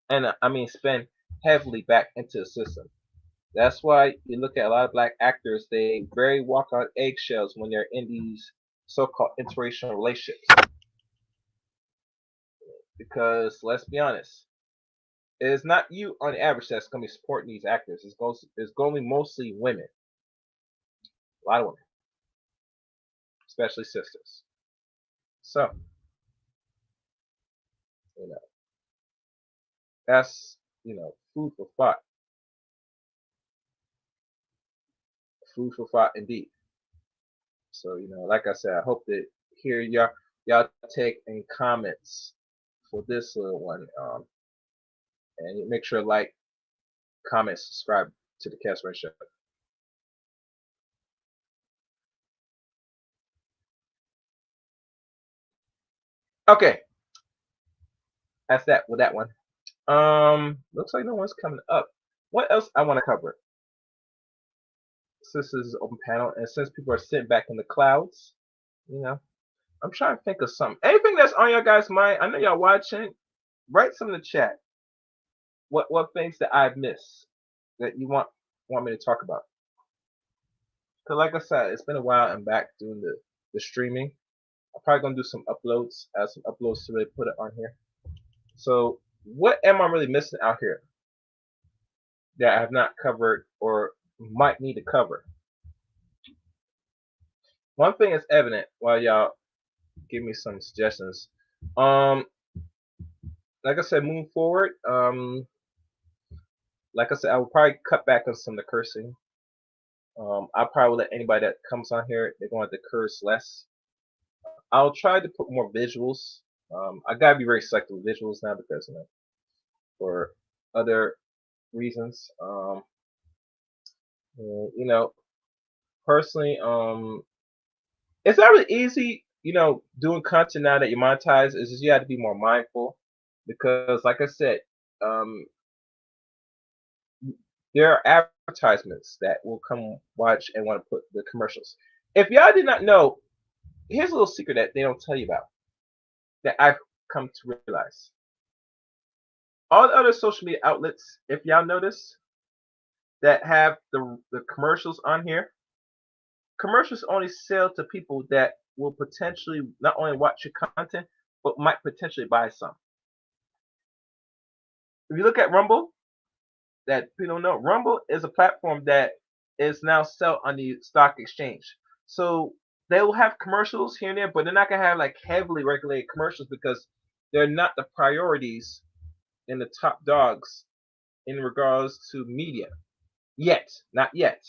and I mean spend heavily back into the system. That's why you look at a lot of black actors; they very walk on eggshells when they're in these so-called interracial relationships. Because let's be honest, it is not you on average that's going to be supporting these actors. It's going to be mostly women, a lot of women, especially sisters. So, that's food for thought. Food for thought indeed. So like I said, I hope that hear y'all take any comments for this little one, and make sure to like, comment, subscribe to the Cast Rain Show. Okay, that's that with that one. Looks like no one's coming up. What else I want to cover? Since this is an open panel, and since people are sitting back in the clouds, I'm trying to think of something. Anything that's on your guys' mind? I know y'all watching. Write some in the chat. What things that I've missed that you want me to talk about? Because like I said, it's been a while. I'm back doing the streaming. I'm probably gonna do some uploads, add some uploads to really put it on here. So what am I really missing out here that I have not covered or might need to cover? One thing is evident while y'all give me some suggestions. Like I said, moving forward, like I said, I will probably cut back on some of the cursing. I'll probably let anybody that comes on here, they're going to curse less. I'll try to put more visuals. I gotta be very selective with visuals now because for other reasons. Personally, it's not really easy. Doing content now that you monetize is just you have to be more mindful because, like I said, there are advertisements that will come watch and want to put the commercials. If y'all did not know, here's a little secret that they don't tell you about that I've come to realize. All the other social media outlets, if y'all notice, that have the commercials on here, commercials only sell to people that will potentially not only watch your content, but might potentially buy some. If you look at Rumble, that people don't know, Rumble is a platform that is now sold on the stock exchange. So they will have commercials here and there, but they're not gonna have like heavily regulated commercials because they're not the priorities and the top dogs in regards to media. Yet, not yet.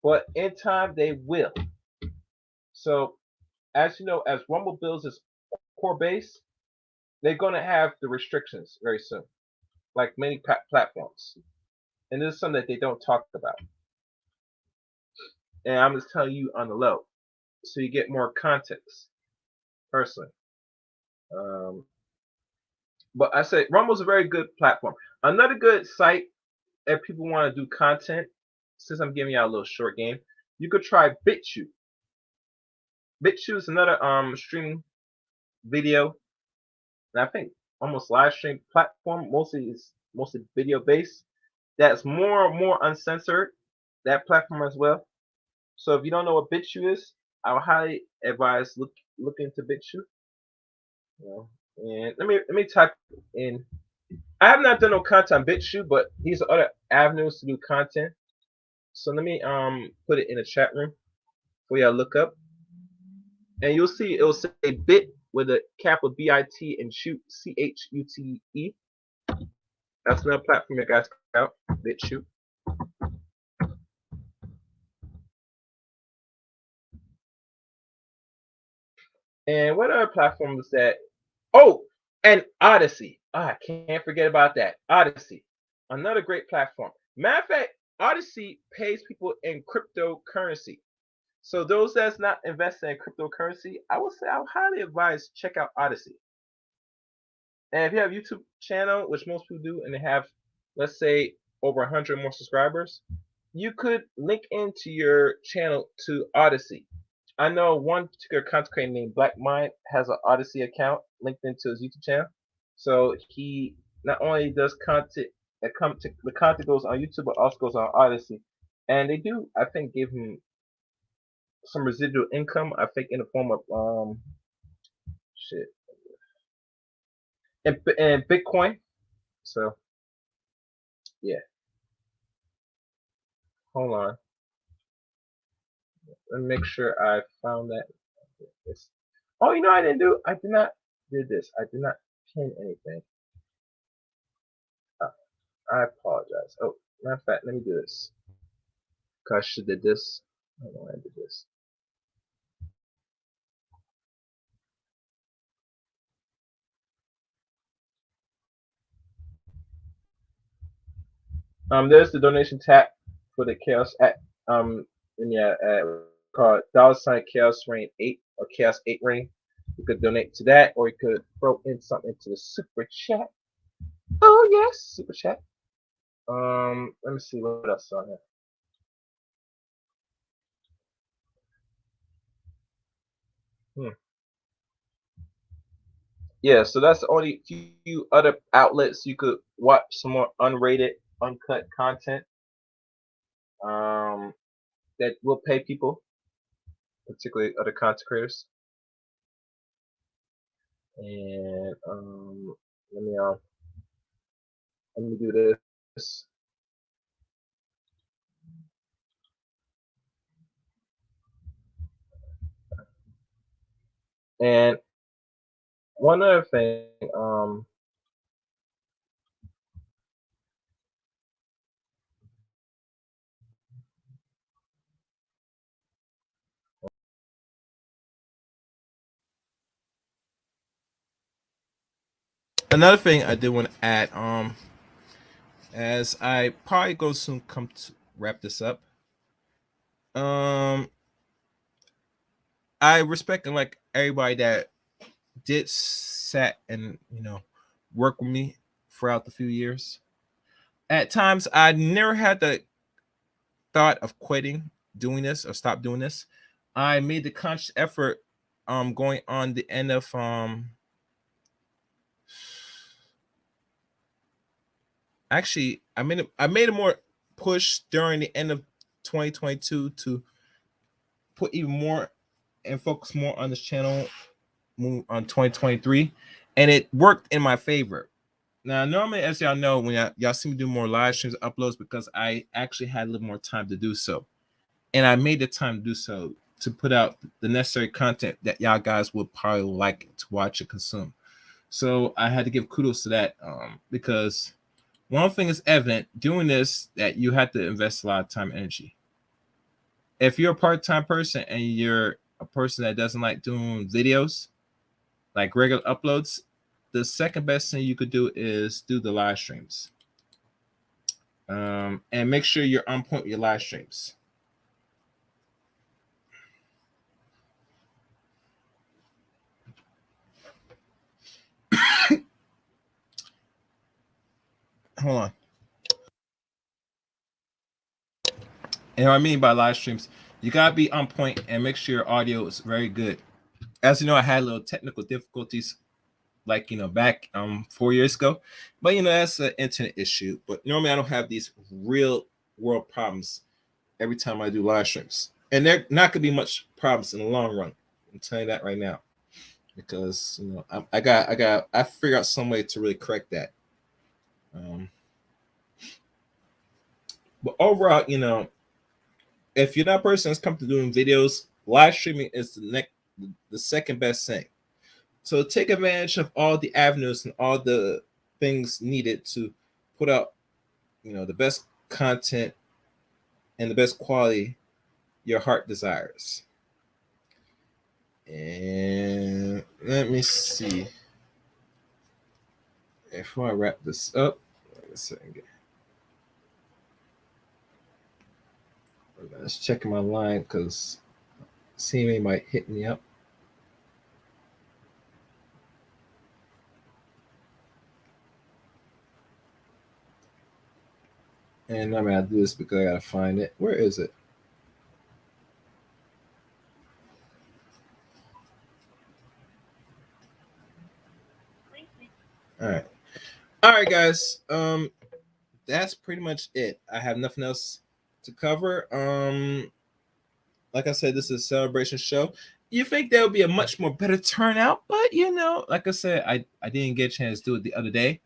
But in time they will. So as you know, as Rumble builds its core base, they're gonna have the restrictions very soon. Like many platforms. And this is something that they don't talk about. And I'm just telling you on the low. So you get more context, personally. But I say Rumble's a very good platform. Another good site, if people want to do content, since I'm giving y'all a little short game, you could try BitChute. BitChute is another streaming video, and I think almost live stream platform. Mostly video based. That's more uncensored. That platform as well. So if you don't know what BitChute is, I would highly advise look into BitChute. And let me type in. I have not done no content on BitChute, but these are other avenues to do content. So let me put it in the chat room for y'all look up, and you'll see it will say Bit with a capital BIT and Chute CHUTE. That's another platform you guys check out, BitChute. And what other platforms that? Oh, and Odyssey. I can't forget about that. Odyssey, another great platform. Matter of fact, Odyssey pays people in cryptocurrency. So those that's not invested in cryptocurrency, I would say I would highly advise check out Odyssey. And if you have a YouTube channel, which most people do, and they have, let's say, over 100 more subscribers, you could link into your channel to Odyssey. I know one particular content creator named Black Mind has an Odyssey account linked into his YouTube channel. So he not only does content the content goes on YouTube, but also goes on Odyssey. And they do, I think, give him some residual income, I think, in the form of shit and Bitcoin. So yeah, hold on. Let me make sure I found that. Oh, you know I didn't do. I did not do this. I did not pin anything. I apologize. Oh, matter of fact, let me do this. Cause I should have did this. I don't know why I did this. There's the donation tab for the Chaos at called $Chaos Reign 8 or Chaos 8 Reign. You could donate to that, or you could throw in something into the super chat. Oh yes, super chat. Let me see what else on here. Yeah, so that's the only few other outlets you could watch some more unrated, uncut content. That will pay people, particularly other content creators. And let me do this. And one other thing, Another thing I did want to add, as I probably go soon come to wrap this up. I respect and like everybody that did sat and work with me throughout the few years. At times, I never had the thought of quitting doing this or stop doing this. I made the conscious effort, going on the end of actually I made a more push during the end of 2022 to put even more and focus more on this channel on 2023, and it worked in my favor. Now, normally, as y'all know, when y'all see me do more live streams, uploads, because I actually had a little more time to do so, and I made the time to do so to put out the necessary content that y'all guys would probably like to watch and consume. So I had to give kudos to that, because one thing is evident doing this, that you have to invest a lot of time and energy. If you're a part-time person and you're a person that doesn't like doing videos, like regular uploads, the second best thing you could do is do the live streams. And make sure you're on point with your live streams. Hold on. And what I mean by live streams, you gotta be on point and make sure your audio is very good. As you know, I had a little technical difficulties, like back 4 years ago, but that's an internet issue. But normally I don't have these real world problems every time I do live streams, and they're not gonna be much problems in the long run. I'm telling you that right now, because I figured out some way to really correct that. But overall, if you're not a person that's come to doing videos, live streaming is the second best thing. So take advantage of all the avenues and all the things needed to put out, the best content and the best quality your heart desires. And let me see. Before I wrap this up, let's check my line, because CMA might hit me up. And I'm gonna do this because I gotta find it. Where is it? All right, guys. That's pretty much it. I have nothing else to cover. Like I said, this is a celebration show. You think there would be a much more better turnout, but like I said, I didn't get a chance to do it the other day.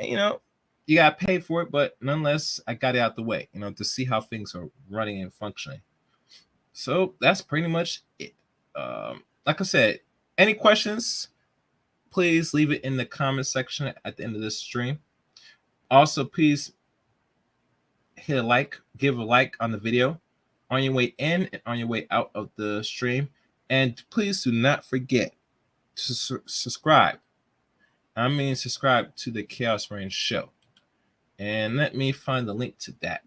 You gotta pay for it, but nonetheless, I got it out the way, to see how things are running and functioning. So that's pretty much it. Like I said, any questions, please leave it in the comment section at the end of this stream. Also, please hit a like, give a like on the video on your way in and on your way out of the stream. And please do not forget to subscribe. I mean, subscribe to the Chaos Reign Show. And let me find the link to that.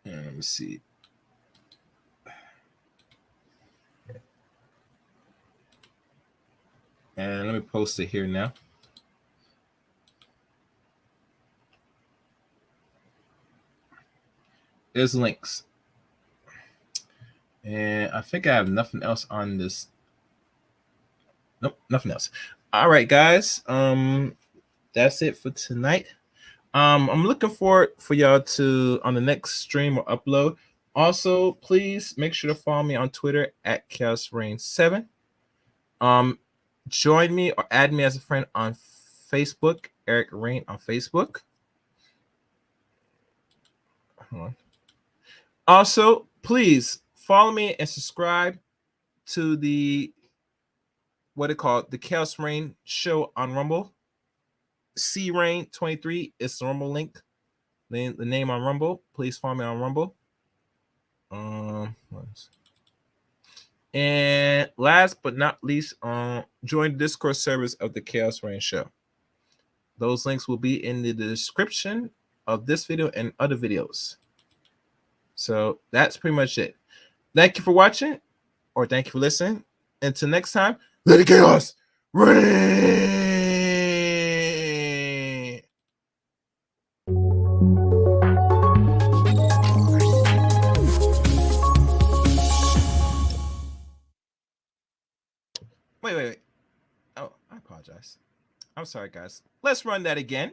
And let me see. And let me post it here now. There's links. And I think I have nothing else on this. Nope, nothing else. All right, guys. That's it for tonight. I'm looking forward for y'all to on the next stream or upload. Also, please make sure to follow me on Twitter at ChaosReign7. Join me or add me as a friend on Facebook, Eric Reign on Facebook. Hold on. Also, please follow me and subscribe to the the Chaos Reign Show on Rumble. CReign23 is the Rumble link. The name on Rumble. Please follow me on Rumble. And last but not least, join the Discord servers of the Chaos Reign Show. Those links will be in the description of this video and other videos. So that's pretty much it. Thank you for watching, or thank you for listening. Until next time, let the chaos reign. Wait. Oh, I apologize. I'm sorry, guys. Let's run that again.